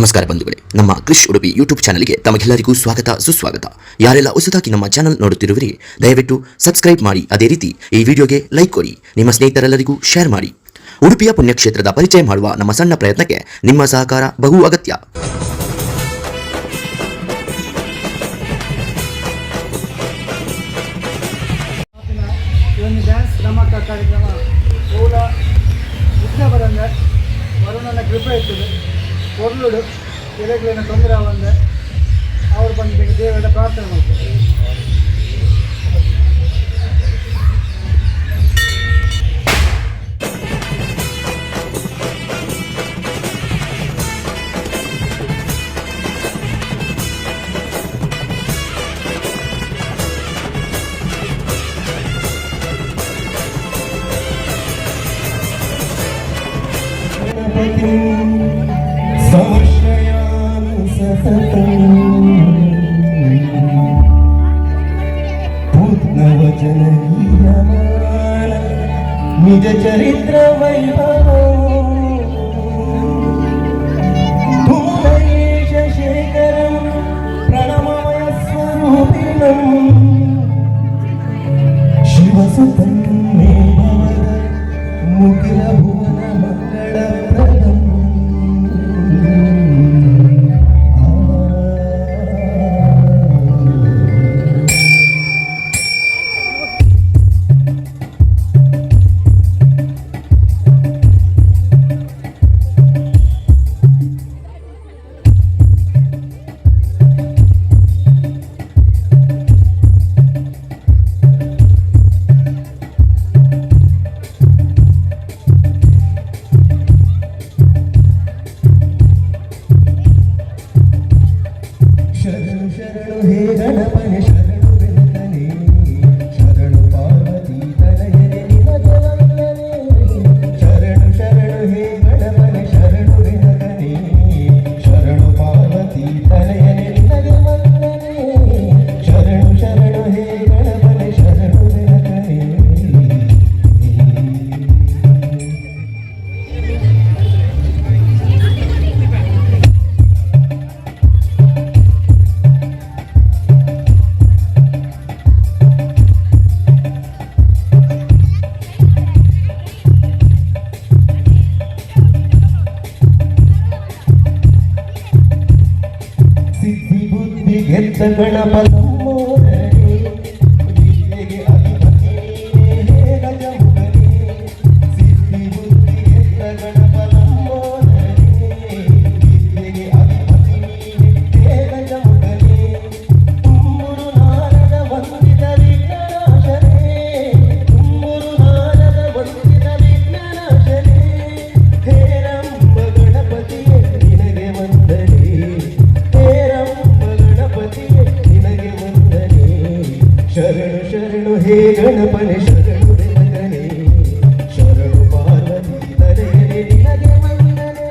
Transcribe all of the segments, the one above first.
ನಮಸ್ಕಾರ ಬಂಧುಗಳೇ, ನಮ್ಮ ಕ್ರಿಶ್ ಉಡುಪಿ ಯೂಟ್ಯೂಬ್ ಚಾನಲ್ಗೆ ತಮಗೆಲ್ಲರಿಗೂ ಸ್ವಾಗತ ಸುಸ್ವಾಗತ. ಯಾರೆಲ್ಲ ಹೊಸದಾಗಿ ನಮ್ಮ ಚಾನಲ್ ನೋಡುತ್ತಿರುವಿರಿ ದಯವಿಟ್ಟು ಸಬ್ಸ್ಕ್ರೈಬ್ ಮಾಡಿ, ಅದೇ ರೀತಿ ಈ ವಿಡಿಯೋಗೆ ಲೈಕ್ ಕೊಡಿ, ನಿಮ್ಮ ಸ್ನೇಹಿತರೆಲ್ಲರಿಗೂ ಶೇರ್ ಮಾಡಿ. ಉಡುಪಿಯ ಪುಣ್ಯಕ್ಷೇತ್ರದ ಪರಿಚಯ ಮಾಡುವ ನಮ್ಮ ಸಣ್ಣ ಪ್ರಯತ್ನಕ್ಕೆ ನಿಮ್ಮ ಸಹಕಾರ ಬಹು ಅಗತ್ಯ. ಕಾರ್ಯಕ್ರಮ ಮೂಲ ಉತ್ಸವದಂದ ವರುಣನ ಕೃಪೆ ಇರ್ತದೆ. ಒರ್ಲುಡು ಎಲೆಗಳಿನ ತೊಂದರೆ ಆವಂದೆ ಅವರು ಬಂದು ದೇವರ ಪ್ರಾರ್ಥನೆ ಮಾಡ್ತಾರೆ. ನಿಜ ಚರಿತ್ರ ವೈಭವ ಧೂಮಯೇಶ ಶೇಖರಂ ಪ್ರಣಮಯ ಸ್ವರೂಪಿಣಂ ಶಿವಸುತಂ ಮೇ ಭವದ ಮುಗಿಲ ಭುವನ ಮಂಗಳ ಪ್ರದಂ. ಗಣಪತಿ ವಿದ್ಯೆಗೆ ಅಧಿಪತಿ ನೀನೇ ಗಜಮುಖನೇ. ಸಿದ್ಧಿ ಬುದ್ಧಿ ಗೆದ್ದ ಗಣಪತಮ್ಮೋದರೇ, ವಿದ್ಯೆಗೆ ಅಧಿಪತಿ ನೀನೇ ಗಜಮುಖನೇ. ತುಂಬುರು ನಾರದ ವಂದಿತ ವಿಘ್ನನಾಶನೇ, ತುಂಬುರು ನಾರದ ವಂದಿತ ವಿಘ್ನನಾಶನೇ. ಹೇರಂಬ ಗಣಪತಿಯೇ ನಿನಗೆ ವಂದನೆ, ಶರಣು ಶರಣು ಹೇ ಗಣಪನೆ ಶರಣು ನಿನಗನೆ. ಶರಣು ಪಾರ್ವತಿ ತನಯನೆ ನಿನಗೆ ವಂದನೆ.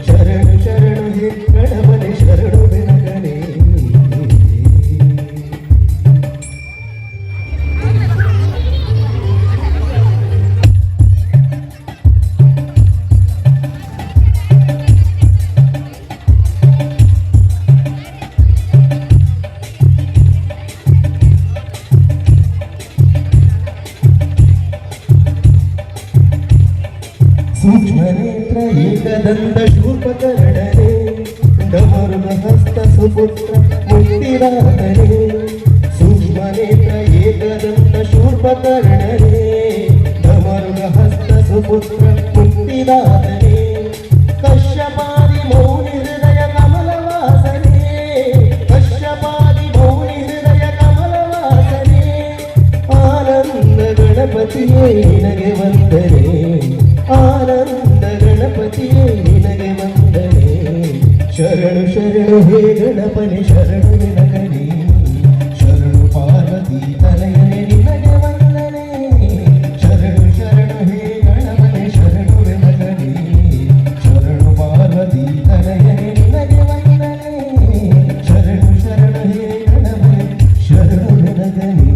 ಶರಣು ಶರಣು ಹೇ ಗಣಪನೆ ಶರಣು ನಿನಗನೆ. ಸೂಕ್ಷ್ಮನೇತ್ರ ಏಕದಂತ ಶೂರ್ಪಕರ್ಣನೇ, ಡಮರುಗ ಹಸ್ತ ಸುಪುತ್ರ ಮುಕ್ತಿದಾತನೇ. ಸೂಕ್ಷ್ಮನೇತ್ರ ಏಕದಂತ ಶೂರ್ಪಕರ್ಣನೇ, ಡಮರುಗ ಹಸ್ತ ಸುಪುತ್ರ ಮುಕ್ತಿದಾತನೇ. ಕಶ್ಯಪಾದಿ ಮೌನಿ ಹೃದಯ ಕಮಲವಾಸನೇ, ಕಶ್ಯಪಾದಿ ಮೌನಿ ಹೃದಯ ಕಮಲವಾಸನೇ. ಆನಂದ ಗಣಪತಿಯೇ ನಿನಗೆ ವಂದನೆ, ಆನಂದ ಗಣಪತಿಯೇ ನಿನಗೆ ವಂದನೆ. ಶರಣು ಶರಣು ಹೇ ಗಣಪನೆ ಶರಣು ನಿನಗನೆ. ಶರಣು ಪಾರ್ವತಿ ತನಯನೆ ನಿನಗೆ ವಂದನೆ. ಶರಣು ಶರಣು ಹೇ ಗಣಪನೆ ಶರಣು ನಿನಗನೆ. ಶರಣು ಪಾರ್ವತಿ ತನಯನೆ ನಿನಗೆ ವಂದನೆ. ಶರಣು ಶರಣು ಹೇ ಗಣಪನೆ ಶರಣು ನಿನಗನೆ.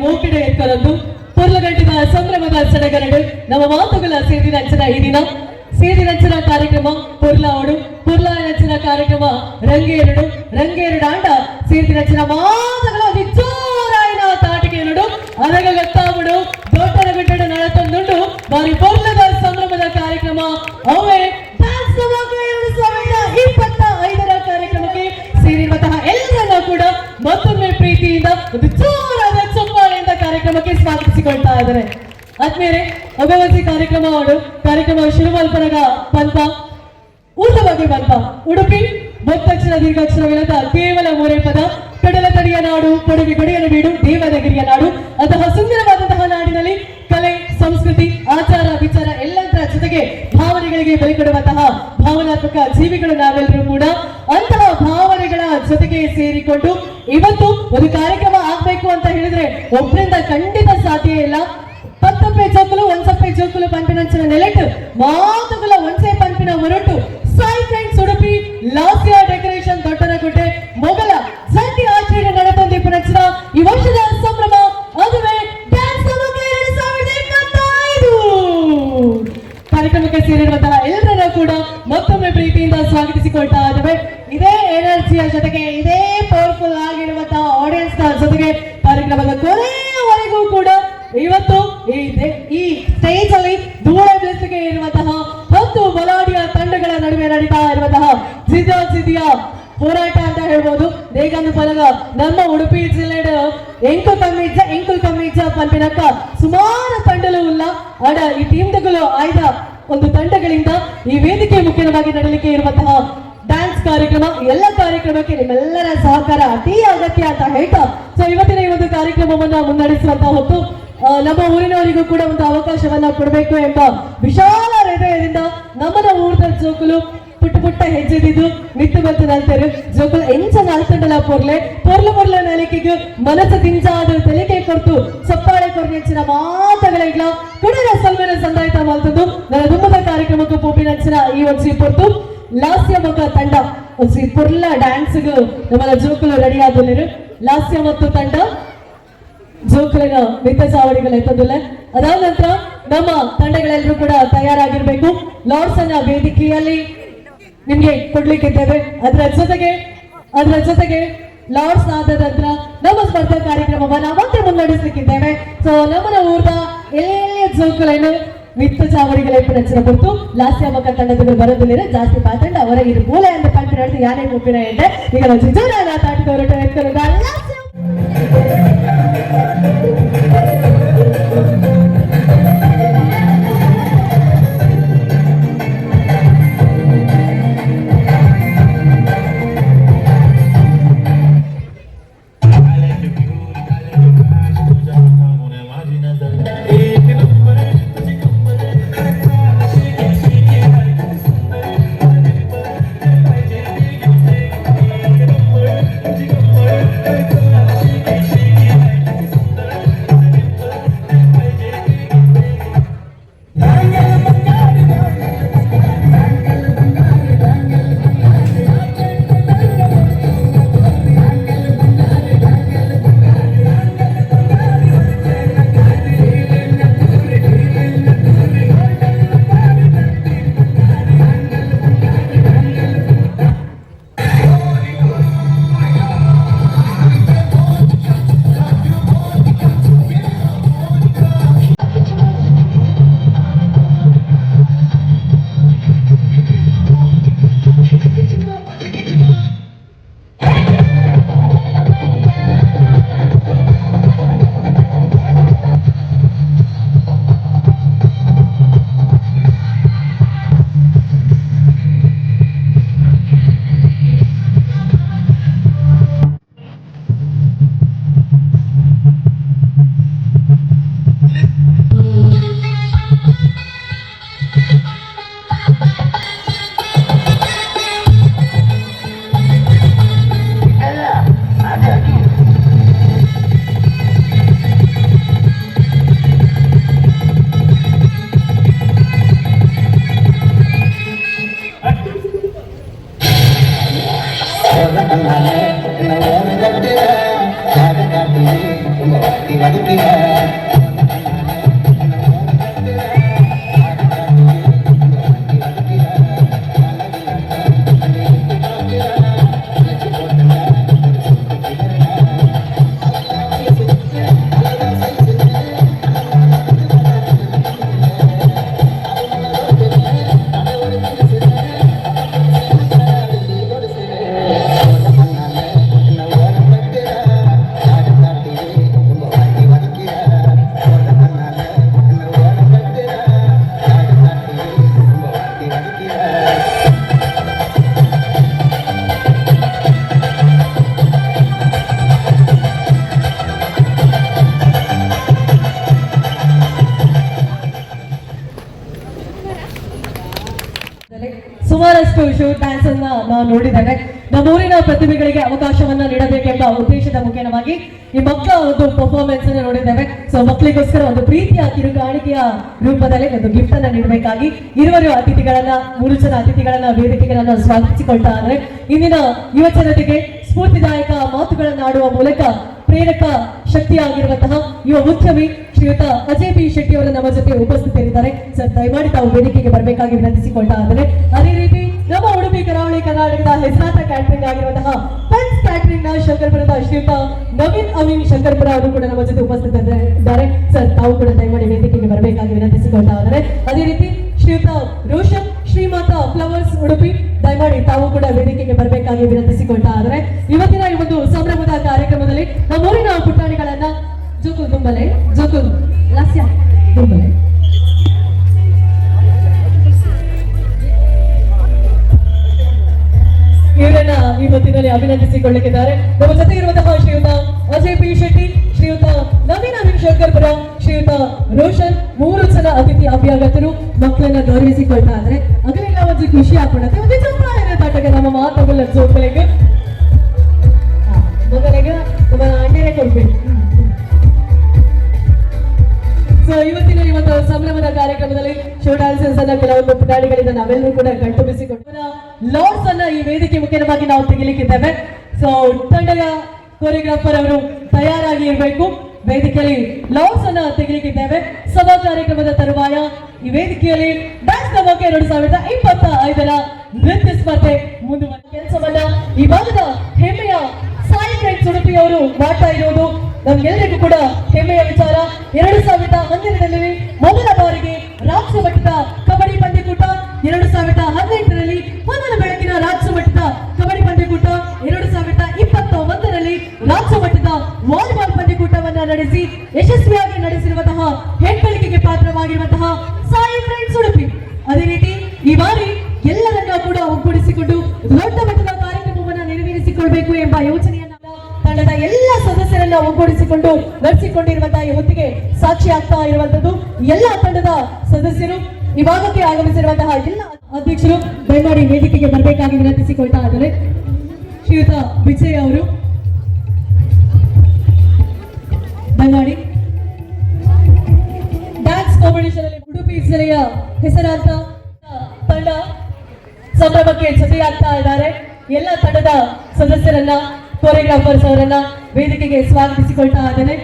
ಮೂಕಿಡೆ ಎತ್ಕೊಳ್ಳೋದು ಪುರ್ಲಗಂಟಿನ ಸಂಭ್ರಮದ ಸಡಗರಡು ನಮ್ಮ ಮಾತುಗಳ ಸೇರಿದಂಚಿನ ಈ ದಿನ ಸೇರಿದಂಚಿನ ಕಾರ್ಯಕ್ರಮ ಪುರ್ಲಾವಡು ಪುರ್ಲಾಯಂಚಿನ ಕಾರ್ಯಕ್ರಮ ರಂಗೇರುಡಾಂಡ ಸೇರಿದಂಚಿನ ಮಾತುಗಳ ಜೋರಾಯಿನ ತಾಟಿಕೆಯನುಡು ಅದಗ ಗೊತ್ತಾವಡು ದೊಡ್ಡನ ಬಿಟ್ಟಡು ನಡತಂದುಂಡು ಬಾರಿ ಪುರ್ಲದ ಸಂಭ್ರಮದ ಕಾರ್ಯಕ್ರಮ ಅವೇ ಡ್ಯಾನ್ಸ್ 2025ರ ಕಾರ್ಯಕ್ರಮಕ್ಕೆ ಸೇರಿರುವಂತಹ ಎಲ್ಲರನ್ನ ಕೂಡ ಮತ್ತೊಮ್ಮೆ ಪ್ರೀತಿಯಿಂದ ಒಂದು ಜೋರಾದ ಚಪ್ಪಾಳೆಯಿಂದ ಕಾರ್ಯಕ್ರಮಕ್ಕೆ ಸ್ವಾಗತಿಸಿಕೊಳ್ತಾ ಇದ್ದಾರೆ. ಆದ್ಮೇಲೆ ಅಗವಸಿ ಕಾರ್ಯಕ್ರಮ ಶುರು ಮಲ್ಪನಗ ಪಂಪ ಊಟವಾಗಿ ಬಂತ ಉಡುಪಿ ಬೊತ್ತಕ್ಷರ ದೀರ್ಘಾಕ್ಷರವಿಲ್ಲದ ಕೇವಲ ಮೂರೇ ಪದ ಕಡಲ ತಡಿಯ ನಾಡು ಕೊಡವಿ ಗಡಿಯನ ಬೀಡು ದೇವನಗಿರಿಯ ನಾಡು ಅಂತಹ ಸುಂದರವಾದಂತಹ ನಾಡಿನಲ್ಲಿ ಕಲೆ ಸಂಸ್ಕೃತಿ ಆಚಾರ ವಿಚಾರ ಎಲ್ಲದರ ಜೊತೆಗೆ ಭಾವನೆಗಳಿಗೆ ಬಲಿ ಕೊಡುವಂತಹ ಭಾವನಾತ್ಮಕ ಜೀವಿಗಳು ನಾವೆಲ್ಲರೂ ಕೂಡ ಅಂತಹ ಭಾವನೆಗಳ ಜೊತೆಗೆ ಸೇರಿಕೊಂಡು ಇವತ್ತು ಒಂದು ಕಾರ್ಯಕ್ರಮ ಆಗ್ಬೇಕು ಅಂತ ಹೇಳಿದ್ರೆ ಒಬ್ಬರಿಂದ ಖಂಡಿತ ಸಾಧ್ಯ ಇಲ್ಲ. ಪತ್ತಪ್ಪೆ ಜೋಕುಲು ಒಂದ್ಸಪ್ಪೆ ಜೋಕುಲು ಪಂಪಿನಂಚಿನ ನೆಲೆಟ್ಟು ಮಾತುಗಳ ಒಂದ್ಸೆ ಪಂಪಿನ ಹೊರಟು ಸಾಯಿ ಫ್ರೆಂಡ್ಸ್ ಉಡುಪಿ ಲಾಸ್ಯ ಡೆಕೋರೇಷನ್ ದೊಡ್ಡನಗುಡ್ಡೆ ಮೊದಲ ಜಂಟಿ ಆಚರಣೆ ನಡೆತಂದಿಪ್ಪನಂಚಿನ ಈ ವರ್ಷದ ಸಂಭ್ರಮ ಅದುವೇ ಡ್ಯಾನ್ಸ್ 2025 ಕಾರ್ಯಕ್ರಮಕ್ಕೆ ಸೇರಿರುವಂತಹ ಎಲ್ಲರನ್ನ ಕೂಡ ಮತ್ತೊಮ್ಮೆ ಪ್ರೀತಿಯಿಂದ ಸ್ವಾಗತಿಸಿಕೊಳ್ತಾ ಇದ್ದೇವೆ. ಇದೇ ಎನರ್ಜಿಯ ಜೊತೆಗೆ ಇದೇ ಪವರ್ಫುಲ್ ಆಗಿರುವಂತಹ ಆಡಿಯನ್ಸ್ ನ ಜೊತೆಗೆ ಕಾರ್ಯಕ್ರಮದ ಕೊನೆಯವರೆಗೂ ಕೂಡ ಇವತ್ತು ಈ ಸ್ಟೇಜ್ ಅಲ್ಲಿ ಧೂಳ ಬೆಳೆಸಿಗೆ ಇರುವಂತಹ 10 ಬಲಾಢ್ಯ ತಂಡಗಳ ನಡುವೆ ನಡೀತಾ ಇರುವಂತಹ ಜಿದ್ದಿಯ ಹೋರಾಟ ಅಂತ ಹೇಳ್ಬೋದು. ಹೇಗಂದು ಪರಗ ನಮ್ಮ ಉಡುಪಿ ಜಿಲ್ಲೆಯ ಎಂಕುಲ್ ಕಮ್ಮಿಜ್ಜ ಪಂಪಿನಕ್ಕ ಸುಮಾರು ತಂಡಲು ಇಲ್ಲ ಅಡ ಈ ಟೀಮ್ಗಳು ಆಯ್ದ ಒಂದು ತಂಡಗಳಿಂದ ಈ ವೇದಿಕೆ ಮುಖ್ಯವಾಗಿ ನಡಲಿಕ್ಕೆ ಇರುವಂತಹ ಡ್ಯಾನ್ಸ್ ಕಾರ್ಯಕ್ರಮ ಎಲ್ಲ ಕಾರ್ಯಕ್ರಮಕ್ಕೆ ನಿಮ್ಮೆಲ್ಲರ ಸಹಕಾರ ಅತಿ ಅಗತ್ಯ ಅಂತ ಹೇಳ್ತಾ ಸೊ ಇವತ್ತಿನ ಈ ಒಂದು ಕಾರ್ಯಕ್ರಮವನ್ನ ಮುನ್ನಡೆಸುವಂತಹ ಹೊತ್ತು ನಮ್ಮ ಊರಿನವರಿಗೂ ಕೂಡ ಒಂದು ಅವಕಾಶವನ್ನ ಕೊಡಬೇಕು ಎಂಬ ವಿಶಾಲ ಹೃದಯದಿಂದ ನಮ್ಮನ ಊರದ ಜೋಕುಲು ಪುಟ್ಟ ಹೆಜ್ಜೆದಿದ್ದು ನಿತ್ತು ಬಂತು ನಲ್ತರು ಜೋಕುಲು ಎಂಚ ನಲ್ತಂಡಲ ಪೊರ್ಲೆ ನೆಲಕಿಗೆ ಮನಸ್ಸು ತಿಂಚಾದ ತೆಲಿಕೆ ಕೊರ್ತು ಚಪ್ಪಾಳೆ ಕೊರ್ನೆಂಚಿನ ಮಾತುಗಳಿಗ್ಲ ಕುಡರ ಸಲ್ಮೇನ ಸಂದಾಯಿತ ಮಾಡ್ತದ್ದು ನನ್ನ ದುಮ್ಮದ ಕಾರ್ಯಕ್ರಮಕ್ಕೂ ಪೋಪಿನಂಚಿನ ಈ ಒಂದು ಪೊರ್ತು ಲಾಸ್ಯ ಮಗ ತಂಡ ಪುರ್ಲ ಡ್ಯಾನ್ಸ್ಗೂ ನಮ್ಮ ಜೋಕುಲು ರೆಡಿ ಆದವರು ಲಾಸ್ಯ ಮತ್ತು ತಂಡ ಜೋಕುಲಿನ ಮಿತ್ತ ಚಾವಡಿಗಳು ಎತ್ತದಿಲ್ಲ. ಅದಾದ ನಂತರ ನಮ್ಮ ತಂಡಗಳೆಲ್ಲರೂ ಕೂಡ ತಯಾರಾಗಿರ್ಬೇಕು. ಲಾರ್ಡ್ಸ್ ಅನ್ನ ವೇದಿಕೆಯಲ್ಲಿ ನಿಮ್ಗೆ ಕೊಡ್ಲಿಕ್ಕಿದ್ದೇವೆ. ಅದರ ಜೊತೆಗೆ ಲಾರ್ಡ್ಸ್ ಆದ ನಂತರ ನಮ್ಮ ಸ್ಪರ್ಧಾ ಕಾರ್ಯಕ್ರಮವನ್ನ ಮತ್ತೆ ಮುನ್ನಡೆಸಲಿಕ್ಕಿದ್ದೇವೆ. ಸೊ ನಮ್ಮನ ಊರದ ಎಲ್ಲ ಜೋಕುలను ಮಿತ್ತ ಚಾವಡಿಗಳ ಎಪ್ಪಿನ ಕೊಟ್ಟು ಲಾಸ್ಯ ಮಗ ತಂಡದ ಬರೋದಿಲ್ಲ ಜಾಸ್ತಿ ಪಾತಂಡ ಅವರ ಇದು ಮೂಲೆ ಅಂತ ಪಂಪಿ ನಡೆದು ಯಾರೇ ಮುಪ್ಪಿನ ಇದೆ ಈಗ ನಾವು ಜಿಜೋರಾಗ ತಾಟಿದ ಹೊರಟ ಎತ್ಕೊಳ್ಳೋದು ಸುಮಾರಷ್ಟು ಶೋ ಡ್ಯಾನ್ಸ್ ಅನ್ನ ನಾವು ನೋಡಿದ್ದೇವೆ. ನಮ್ಮೂರಿನ ಪ್ರತಿಭೆಗಳಿಗೆ ಅವಕಾಶವನ್ನ ನೀಡಬೇಕೆಂಬ ಉದ್ದೇಶದ ಮುಖೇನವಾಗಿ ಈ ಮಕ್ಕಳ ಒಂದು ಪರ್ಫಾರ್ಮೆನ್ಸ್ ಅನ್ನು ನೋಡಿದ್ದೇವೆ. ಸೊ ಮಕ್ಕಳಿಗೋಸ್ಕರ ಒಂದು ಪ್ರೀತಿಯ ಕಿರುಗಾಣಿಕೆಯ ರೂಪದಲ್ಲಿ ಒಂದು ಗಿಫ್ಟ್ ಅನ್ನ ನೀಡಬೇಕಾಗಿ ಮೂರು ಜನ ಅತಿಥಿಗಳನ್ನ ವೇದಿಕೆಗಳನ್ನ ಸ್ವಾಗತಿಸಿಕೊಳ್ತಾ ಇದ್ದಾರೆ. ಇಂದಿನ ಯುವ ಜನತೆಗೆ ಸ್ಫೂರ್ತಿದಾಯಕ ಮಾತುಗಳನ್ನಾಡುವ ಮೂಲಕ ಪ್ರೇರಕ ಶಕ್ತಿಯಾಗಿರುವಂತಹ ಯುವ ಉದ್ಯಮಿ ಶ್ರೀಯುತ ಅಜಯ್ ಪಿ ಶೆಟ್ಟಿ ಅವರು ನಮ್ಮ ಜೊತೆ ಉಪಸ್ಥಿತರಿದ್ದಾರೆ. ಸರ್, ದಯಮಾಡಿ ತಾವು ವೇದಿಕೆಗೆ ಬರಬೇಕಾಗಿ ವಿನಂತಿಸಿಕೊಳ್ತಾ ಇದ್ದಾರೆ. ಅದೇ ರೀತಿ ನಮ್ಮ ಉಡುಪಿ ಕರಾವಳಿ ಕರ್ನಾಟಕದ ಹೆಸರಾಂತ ಕ್ಯಾಟರಿಂಗ್ ಆಗಿರುವಂತಹ ಪನ್ಸ್ ಕ್ಯಾಟರಿಂಗ್ ನ ಶಂಕರ್ಪುರದ ಶ್ರೀಯುತ ನವೀನ್ ಅಮೀನ್ ಶಂಕರ್ಪುರ ಅವರು ಕೂಡ ನಮ್ಮ ಜೊತೆ ಉಪಸ್ಥಿತರಿದ್ದಾರೆ. ಸರ್, ತಾವು ಕೂಡ ದಯಮಾಡಿ ವೇದಿಕೆಗೆ ಬರಬೇಕಾಗಿ ವಿನಂತಿಸಿಕೊಳ್ತಾ ಇದ್ದಾರೆ. ಅದೇ ರೀತಿ ಶ್ರೀಯುತ ರೋಷನ್ ಶ್ರೀಮಾತಾ ಫ್ಲವರ್ಸ್ ಉಡುಪಿ, ದಯಮಾಡಿ ತಾವು ಕೂಡ ವೇದಿಕೆಗೆ ಬರಬೇಕಾಗಿ ವಿನಂತಿಸಿಕೊಳ್ತಾ ಇದ್ದಾರೆ. ಇವತ್ತಿನ ಈ ಒಂದು ಸಂಭ್ರಮದ ಕಾರ್ಯಕ್ರಮದಲ್ಲಿ ನಮ್ಮೂರಿನ ಪುಟಾಣಿಗಳನ್ನ ಜೋಕುಲ್ ದುಂಬಲೆ, ಜೋಕುಲ್ ಲಾಸ್ಯ ದುಂಬಲೆ, ಇವರನ್ನ ಈ ಹೊತ್ತಿನಲ್ಲಿ ಅಭಿನಂದಿಸಿಕೊಳ್ಳಲಿದ್ದಾರೆ. ನಮ್ಮ ಜೊತೆ ಇರುವಂತಹ ಶ್ರೀಯುತ ಅಜಯ್ ಪಿ ಶೆಟ್ಟಿ, ಶ್ರೀಯುತ ನವೀನ್ ಅಮೀನ್ ಶಂಕರ್ಪುರ, ಶ್ರೀಯುತ ರೋಷನ್, 3 ಜನ ಅತಿಥಿ ಅಭ್ಯಾಗತರು ಮಕ್ಕಳನ್ನ ಗೌರವಿಸಿಕೊಳ್ತಾ ಇದ್ದಾರೆ. ಅದರಿಂದ ಒಂದು ಖುಷಿ ಆಗ್ಬಿಡುತ್ತೆ. ಒಂದು ಚಪ್ಪಾಳೆ ತಟ್ಟಗೆ ನಮ್ಮ ಮಾತುಗಳ ಜೋಕಲಿಗೆ ಮೊದಲಿಗೆ ನಮ್ಮ ಅಂಡಿನೇ ಕೊಡ್ಬೇಕು. ಸೊ ಇವತ್ತಿನ ಈ ಒಂದು ಸಂಭ್ರಮದ ಕಾರ್ಯಕ್ರಮದಲ್ಲಿ ಶೋ ಡ್ಯಾನ್ಸರ್ಸ್ ಅನ್ನ ಕೆಲವೊಂದು ಪುಟಾಣಿಗಳಿಂದ ನಾವೆಲ್ಲರೂ ಕೂಡ ಕಣ್ತುಂಬಿಸಿಕೊಂಡು ಲಾರ್ಡ್ಸ್ ಅನ್ನ ಈ ವೇದಿಕೆ ಮುಖ್ಯವಾಗಿ ನಾವು ತೆಗಿಲಿಕ್ಕಿದ್ದೇವೆ. ಸೊ ತಂಡದ ಕೊರಿಯೋಗ್ರಾಫರ್ ಅವರು ತಯಾರಾಗಿ ಇರಬೇಕು. ವೇದಿಕೆಯಲ್ಲಿ ಲಾರ್ಡ್ಸ್ ಅನ್ನ ತೆಗಿಲಿಕ್ಕಿದ್ದೇವೆ. ಸಭಾ ಕಾರ್ಯಕ್ರಮದ ತರುವಾಯ ಈ ವೇದಿಕೆಯಲ್ಲಿ ಡ್ಯಾನ್ಸ್ ನಮಕ್ಕೆ 2025ರ ನೃತ್ಯ ಸ್ಪರ್ಧೆ ಮುಂದುವರೆದ ಕೆಲಸವನ್ನ ಈ ಭಾಗದ ಹೆಮ್ಮೆಯ ಸಾಯಿ ಫ್ರೆಂಡ್ಸ್ ಉಡುಪಿ ಅವರು ಮಾಡ್ತಾ ಇರೋದು ನಮ್ಗೆಲ್ಲರಿಗೂ ಕೂಡ ಹೆಮ್ಮೆಯ ವಿಚಾರ. 2012ರಲ್ಲಿ ಮೊದಲ ಬಾರಿಗೆ ರಾಜ್ಯ ಮಟ್ಟದ ಕಬಡ್ಡಿ ಪಂದ್ಯಕೂಟ, 2018ರಲ್ಲಿ ಮೊದಲ ಬೆಳಕಿನ ರಾಜ್ಯ ಮಟ್ಟದ ಕಬಡ್ಡಿ ಪಂದ್ಯಕೂಟ, 2021ರಲ್ಲಿ ರಾಜ್ಯ ಮಟ್ಟದ ವಾಲಿಬಾಲ್ ಪಂದ್ಯಕೂಟವನ್ನ ನಡೆಸಿ ಯಶಸ್ವಿಯಾಗಿ ನಡೆಸಿರುವಂತಹ ಹೆಗ್ಗಳಿಕೆಗೆ ಪಾತ್ರವಾಗಿರುವಂತಹ ಸಾಯಿ ಫ್ರೆಂಡ್ಸ್ ಉಡುಪಿ. ಅದೇ ರೀತಿ ಈ ಬಾರಿ ಎಲ್ಲರನ್ನ ಕೂಡ ಒಗ್ಗೂಡಿಸಿಕೊಂಡು ದೊಡ್ಡ ಮಟ್ಟದ ಕಾರ್ಯಕ್ರಮವನ್ನ ನೆರವೇರಿಸಿಕೊಳ್ಬೇಕು ಎಂಬ ಯೋಚನೆಯನ್ನ ತಂಡದ ಎಲ್ಲ ಸದಸ್ಯರನ್ನ ಒಗ್ಗೂಡಿಸಿಕೊಂಡು ನಡೆಸಿಕೊಂಡಿರುವಂತಹ ಈ ಹೊತ್ತಿಗೆ ಸಾಕ್ಷಿ ಆಗ್ತಾ ಇರುವಂತದ್ದು ಎಲ್ಲ ತಂಡದ ಸದಸ್ಯರು, ಈ ಭಾಗಕ್ಕೆ ಆಗಮಿಸಿರುವಂತಹ ಎಲ್ಲ ಅಧ್ಯಕ್ಷರು ದಯಮಾಡಿ ವೇದಿಕೆಗೆ ಬರಬೇಕಾಗಿ ವಿನಂತಿಸಿಕೊಳ್ತಾ ಇದ್ದಾರೆ. ಶ್ರೀಯುತ ವಿಜಯ್ ಅವರು ದಯಮಾಡಿ ಡ್ಯಾನ್ಸ್ ಕಾಂಪಿಟಿಷನ್ ಅಲ್ಲಿ ಉಡುಪಿ ಜಿಲ್ಲೆಯ ಹೆಸರಾಂತ ತಂಡ ಸಂಭ್ರಮಕ್ಕೆ ಜೊತೆಯಾಗ್ತಾ ಇದ್ದಾರೆ. ಎಲ್ಲ ತಂಡದ ಸದಸ್ಯರನ್ನ, ಕೊರಿಯೋಗ್ರಾಫರ್ಸ್ ಅವರನ್ನ ವೇದಿಕೆಗೆ ಸ್ವಾಗತಿಸಿಕೊಳ್ತಾ ಇದ್ದೇನೆ.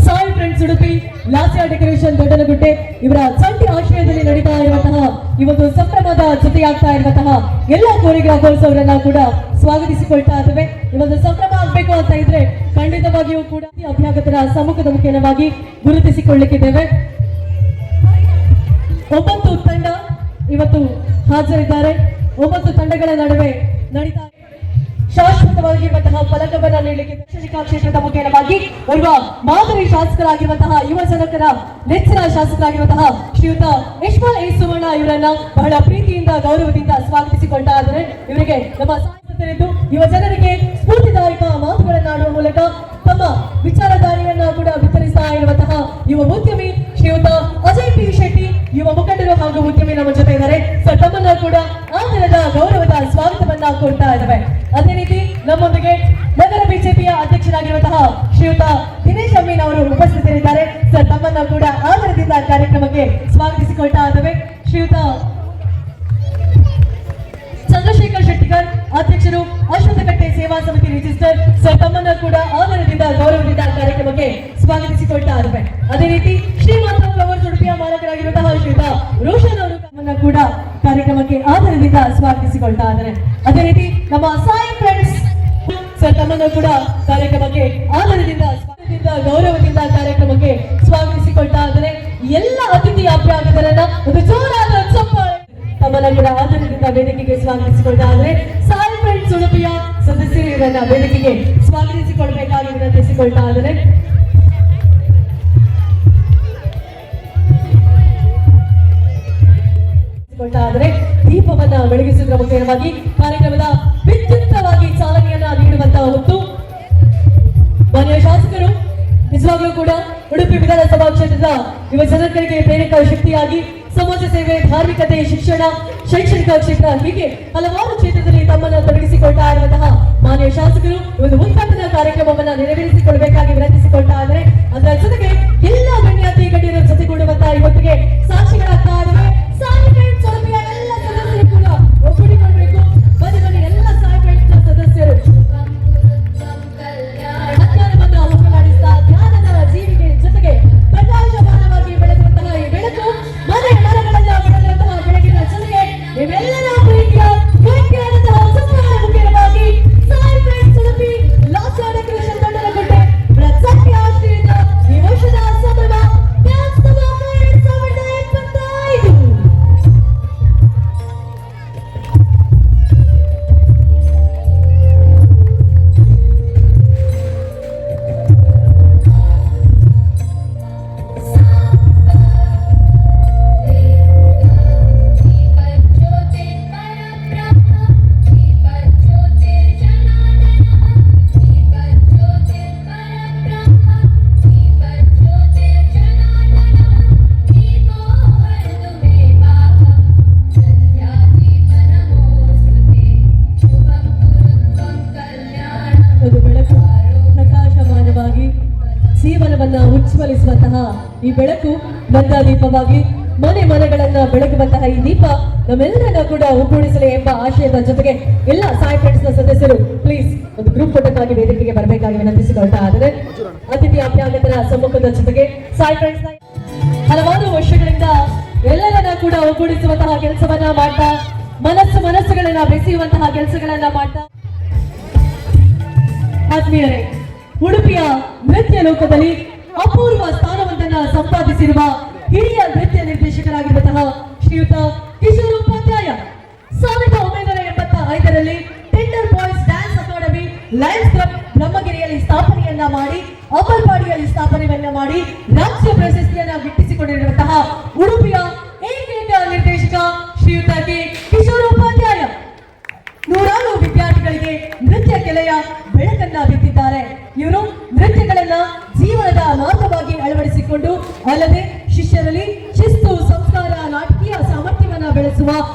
ಸಾಯಿ ಫ್ರೆಂಡ್ಸ್ ಉಡುಪಿ, ಲಾಸ್ಯ ಡೆಕೋರೇಷನ್ ದೊಡ್ಡನಗುಡ್ಡೆ ಇವರ ಜಂಟಿ ಆಶ್ರಯದಲ್ಲಿ ನಡೀತಾ ಇರುವಂತಹ ಈ ಒಂದು ಸಂಭ್ರಮದ ಜೊತೆಯಾಗ್ತಾ ಇರುವಂತಹ ಎಲ್ಲ ಕೊರಿಯೋಗ್ರಾಫರ್ಸ್ ಅವರನ್ನ ಕೂಡ ಸ್ವಾಗತಿಸಿಕೊಳ್ತಾ ಇದ್ದೇವೆ. ಈ ಒಂದು ಸಂಭ್ರಮ ಆಗ್ಬೇಕು ಅಂತ ಇದ್ರೆ ಖಂಡಿತವಾಗಿಯೂ ಕೂಡ ಅಭ್ಯಾಗತರ ಸಮ್ಮುಖದ ಮುಖೇನವಾಗಿ ಗುರುತಿಸಿಕೊಳ್ಳಲಿಕ್ಕಿದ್ದೇವೆ. 9 ತಂಡ ಇವತ್ತು ಹಾಜರಿದ್ದಾರೆ. 9 ತಂಡಗಳ ನಡುವೆ ನಡೀತಾ ಶಾಶ್ವತವಾಗಿರುವಂತಹ ಫಲಕವನ್ನ ನೀಡಲಿಕ್ಕೆ ದಕ್ಷಿಣ ಕ್ಷೇತ್ರದ ಮುಖೇನವಾಗಿ ಓರ್ವ ಮಾದರಿ ಶಾಸಕರಾಗಿರುವಂತಹ ಯುವ ಜನಕರ ನೆಚ್ಚಿನ ಶಾಸಕರಾಗಿರುವಂತಹ ಶ್ರೀಯುತ ಯಶ್ಪಾಲ್ ಎ ಸುವರ್ಣ ಇವರನ್ನ ಬಹಳ ಪ್ರೀತಿಯಿಂದ ಗೌರವದಿಂದ ಸ್ವಾಗತಿಸಿಕೊಳ್ತಾ ಇದ್ದಾರೆ. ಇವರಿಗೆ ನಮ್ಮ ಸಾಹಿತ್ಯರಿದ್ದು ಯುವ ಜನರಿಗೆ ಸ್ಫೂರ್ತಿದಾಯಕ ಮಾತುಗಳನ್ನಾಡುವ ಮೂಲಕ ತಮ್ಮ ವಿಚಾರಧಾರೆಯನ್ನ ಕೂಡ ವಿತರಿಸ್ತಾ ಇರುವಂತಹ ಯುವ ಉದ್ಯಮಿ ಶ್ರೀಯುತ ಅಜಯ್ ಪಿ ಶೆಟ್ಟಿ, ಯುವ ಮುಖಂಡರು ಹಾಗೂ ಉದ್ಯಮಿ ನಮ್ಮ ಜೊತೆ ಇದ್ದಾರೆ. ಸೊ ತಮ್ಮನ್ನ ಕೂಡ ಆದರದ ಗೌರವದ ಸ್ವಾಗತವನ್ನ ಕೊಡ್ತಾ ಇದ್ದಾವೆ. ಅದೇ ರೀತಿ ನಮ್ಮೊಂದಿಗೆ ನಗರ ಬಿಜೆಪಿಯ ಅಧ್ಯಕ್ಷರಾಗಿರುವಂತಹ ಶ್ರೀಯುತ ದಿನೇಶ್ ಅಮೀನ್ ಅವರು ಉಪಸ್ಥಿತರಿದ್ದಾರೆ. ಸರ್, ತಮ್ಮನ್ನ ಕೂಡ ಆದರದಿಂದ ಕಾರ್ಯಕ್ರಮಕ್ಕೆ ಸ್ವಾಗತಿಸಿಕೊಳ್ತಾ ಇದ್ದಾವೆ. ಶ್ರೀಯುತ ಚಂದ್ರಶೇಖರ್ ಶೆಟ್ಟಿಕರ್, ಅಧ್ಯಕ್ಷರು ಅಶ್ವತ್ಥಕಟ್ಟೆ ಸೇವಾ ಸಮಿತಿ ರಿಜಿಸ್ಟರ್ ಸರ್ ತಮ್ಮನ್ನ ಕೂಡ ಆದರದಿಂದ ಗೌರವದಿಂದ ಕಾರ್ಯಕ್ರಮಕ್ಕೆ ಸ್ವಾಗತಿಸಿಕೊಳ್ತಾ ಇದ್ದಾರೆ. ಅದೇ ರೀತಿ ಶ್ರೀಮಾತಾ ಫ್ಲವರ್ಸ್ ಉಡುಪಿಯ ಮಾಲಕರಾಗಿರುವಂತಹ ಶ್ರೀಯುತ ರೋಷನ್ ಅವರು ತಮ್ಮನ್ನ ಕೂಡ ಕಾರ್ಯಕ್ರಮಕ್ಕೆ ಆದರದಿಂದ ಸ್ವಾಗತಿಸಿಕೊಳ್ತಾ ಇದ್ದಾರೆ. ಅದೇ ರೀತಿ ನಮ್ಮ ಸಾಯಿ ಫ್ರೆಂಡ್ಸ್ ಸರ್ ತಮ್ಮನ್ನು ಕೂಡ ಕಾರ್ಯಕ್ರಮಕ್ಕೆ ಆದರದಿಂದ ಗೌರವದಿಂದ ಕಾರ್ಯಕ್ರಮಕ್ಕೆ ಸ್ವಾಗತಿಸಿಕೊಳ್ತಾ ಇದ್ದಾರೆ. ಎಲ್ಲ ಅತಿಥಿ ಅಭ್ಯಾಗತರನ್ನ ಒಂದು ಜೋರಾದ ಚಪ್ಪಾಳೆ ತಮ್ಮನ್ನ ಕೂಡ ಆದರದಿಂದ ವೇದಿಕೆಗೆ ಸ್ವಾಗತಿಸಿಕೊಳ್ತಾ ಇದ್ದಾರೆ. ಸಾಯಿ ಫ್ರೆಂಡ್ಸ್ ಉಡುಪಿಯ ಸದಸ್ಯರು ಇವರನ್ನ ವೇದಿಕೆಗೆ ಸ್ವಾಗತಿಸಿಕೊಳ್ಬೇಕಾಗಿ ವಿನಂತಿಸಿಕೊಳ್ತಾ ಇದ್ದಾರೆ. ಆದರೆ ದೀಪವನ್ನ ಬೆಳಗಿಸುವುದರ ಮುಖೇನವಾಗಿ ಕಾರ್ಯಕ್ರಮದ ವಿದ್ಯುಕ್ತವಾಗಿ ಚಾಲನೆಯನ್ನ ನೀಡುವಂತಹ ಹೊತ್ತು ಮಾನ್ಯ ಶಾಸಕರು ನಿಜವಾಗ್ಲೂ ಕೂಡ ಉಡುಪಿ ವಿಧಾನಸಭಾ ಕ್ಷೇತ್ರದ ಯುವ ಜನರಿಗೆ ಪ್ರೇರಕ ಶಕ್ತಿಯಾಗಿ ಸಮಾಜ ಸೇವೆ, ಧಾರ್ಮಿಕತೆ, ಶಿಕ್ಷಣ, ಶೈಕ್ಷಣಿಕ ಕ್ಷೇತ್ರ ಹೀಗೆ ಹಲವಾರು ಕ್ಷೇತ್ರದಲ್ಲಿ ತಮ್ಮನ್ನು ತೊಡಗಿಸಿಕೊಳ್ತಾ ಇರುವಂತಹ ಮಾನ್ಯ ಶಾಸಕರು ಒಂದು ಉದ್ಘಾಟನಾ ಕಾರ್ಯಕ್ರಮವನ್ನ ನೆರವೇರಿಸಿಕೊಳ್ಬೇಕಾಗಿ ವಿನಂತಿಸಿಕೊಳ್ತಾ ಇದ್ದಾರೆ. ಅದರ ಜೊತೆಗೆ ಎಲ್ಲ ಗಣ್ಯಾತಿ ಗಣ್ಯರ ಜೊತೆಗೂಡುವಂತಹ ಇವತ್ತಿಗೆ ಸಾಕ್ಷಿಗಳಾಗ್ತಾ ಇದ್ದಾರೆ. ಸಾಯಿ ಫ್ರೆಂಡ್ಸ್ ಉಡುಪಿಯ ಎಲ್ಲ ಸದಸ್ಯರು ಕೂಡ ಒಗ್ಗೂಡಿಕೊಳ್ಬೇಕು. ಬನ್ನಿ ಎಲ್ಲ ಸಾಯಿ ಫ್ರೆಂಡ್ಸ್ ಸದಸ್ಯರು ಅಜ್ಞಾನವನ್ನ ಹೋಗಲಾಡಿಸ್ತಾ ಜ್ಞಾನದ ಜೀವಿಗೆ ಜೊತೆಗೆ ಪ್ರಕಾಶಮಾನವಾಗಿ ಬೆಳೆದಂತಹ ಈ ಬೆಳಕು ಮನೆ ಮರಗಳೆಲ್ಲ ಬೆಳೆದಂತಹ ಬೆಳಕಿನ ಜೊತೆಗೆ ಇವೆಲ್ಲರ ಪ್ರೀತಿಯ ಗಟ್ಟಿಯಾದಂತಹ ಸಂಸ್ಕಾರ ಮುಖ್ಯವಾಗಿ ಸಾಯಿ ಫ್ರೆಂಡ್ಸ್ ಉಡುಪಿ ಲಾಸಾಡ ಕೃಷ್ಣ ತಂಡಲಗುಡ್ಡೆ ಪ್ರಸಕ್ತಿ ಆಶ್ರಯದ ಈ ವರ್ಷದ ಸಂಭ್ರಮ ಡ್ಯಾನ್ಸ್ ತಮಾಕ 2025. ಒಂದು ಬೆಳಕು ಪ್ರಕಾಶಮಾನವಾಗಿ ಜೀವನವನ್ನ ಉಜ್ವಲಿಸುವಂತಹ ಈ ಬೆಳಕು ನಂದ ದೀಪವಾಗಿ ಮನೆ ಮನೆಗಳನ್ನ ಬೆಳಗುವಂತಹ ಈ ದೀಪ ನಮ್ಮೆಲ್ಲರನ್ನ ಕೂಡ ಒಗ್ಗೂಡಿಸಲಿ ಎಂಬ ಆಶಯದ ಜೊತೆಗೆ ಎಲ್ಲ ಸಾಯಿ ಫ್ರೆಂಡ್ಸ್ ನ ಸದಸ್ಯರು ಪ್ಲೀಸ್ ಒಂದು ಗ್ರೂಪ್ ಫೋಟೋಕ್ಕಾಗಿ ವೇದಿಕೆಗೆ ಬರಬೇಕಾಗಿ ವಿನಂತಿಸಿಕೊಳ್ತಾ ಇದ್ದಾರೆ. ಅತಿಥಿ ಅಭ್ಯಾಗತರ ಸಮ್ಮುಖದ ಜೊತೆಗೆ ಸಾಯಿ ಫ್ರೆಂಡ್ಸ್ ಹಲವಾರು ವರ್ಷಗಳಿಂದ ಎಲ್ಲರನ್ನ ಕೂಡ ಒಗ್ಗೂಡಿಸುವಂತಹ ಕೆಲಸವನ್ನ ಮಾಡ್ತಾ ಮನಸ್ಸುಗಳನ್ನ ಬೆಸೆಯುವಂತಹ ಕೆಲಸಗಳನ್ನ ಮಾಡ್ತಾ ಆತ್ಮೀಯರೇ, ಉಡುಪಿಯ ನೃತ್ಯ ಲೋಕದಲ್ಲಿ ಅಪೂರ್ವ ಸ್ಥಾನವನ್ನ ಸಂಪಾದಿಸಿರುವ ಹಿರಿಯ ನೃತ್ಯ ನಿರ್ದೇಶಕರಾಗಿರುವಂತಹ ಶ್ರೀಯುತ ಕಿಶೋರ್ ಉಪಾಧ್ಯಾಯ 1985ರಲ್ಲಿ tender boys dance academy lions club ಬ್ರಹ್ಮಗಿರಿಯಲ್ಲಿ ಸ್ಥಾಪನೆಯನ್ನ ಮಾಡಿ ಅಮರ್ವಾಡಿಯಲ್ಲಿ ಸ್ಥಾಪನೆಯನ್ನ ಮಾಡಿ ರಾಜ್ಯ ಪ್ರಶಸ್ತಿಯನ್ನ ಗಿಟ್ಟಿಸಿಕೊಂಡಿರುವಂತಹ ಉಡುಪಿಯ ಏಕೈಕ ನಿರ್ದೇಶಕ ಶ್ರೀಯುತ ಕೆ ಕಿಶೋರ್ ಉಪಾಧ್ಯಾಯ ನೂರಾರು ವಿದ್ಯಾರ್ಥಿಗಳಿಗೆ ನೃತ್ಯ ಕಲೆಯ ಬೆಳಕನ್ನ ಬಿತ್ತಿದ್ದಾರೆ. ಇವರು ನೃತ್ಯಗಳನ್ನ ಜೀವನದ ಮಾರ್ಗವಾಗಿ ಅಳವಡಿಸಿಕೊಂಡು ಅಲ್ಲದೆ ಶಿಷ್ಯರಲ್ಲಿ ಶಿಸ್ತು, ಸಂಸ್ಕಾರ, ನಾಟಕೀಯ ಸಾಮರ್ಥ್ಯವನ್ನ ಬೆಳೆಸುವ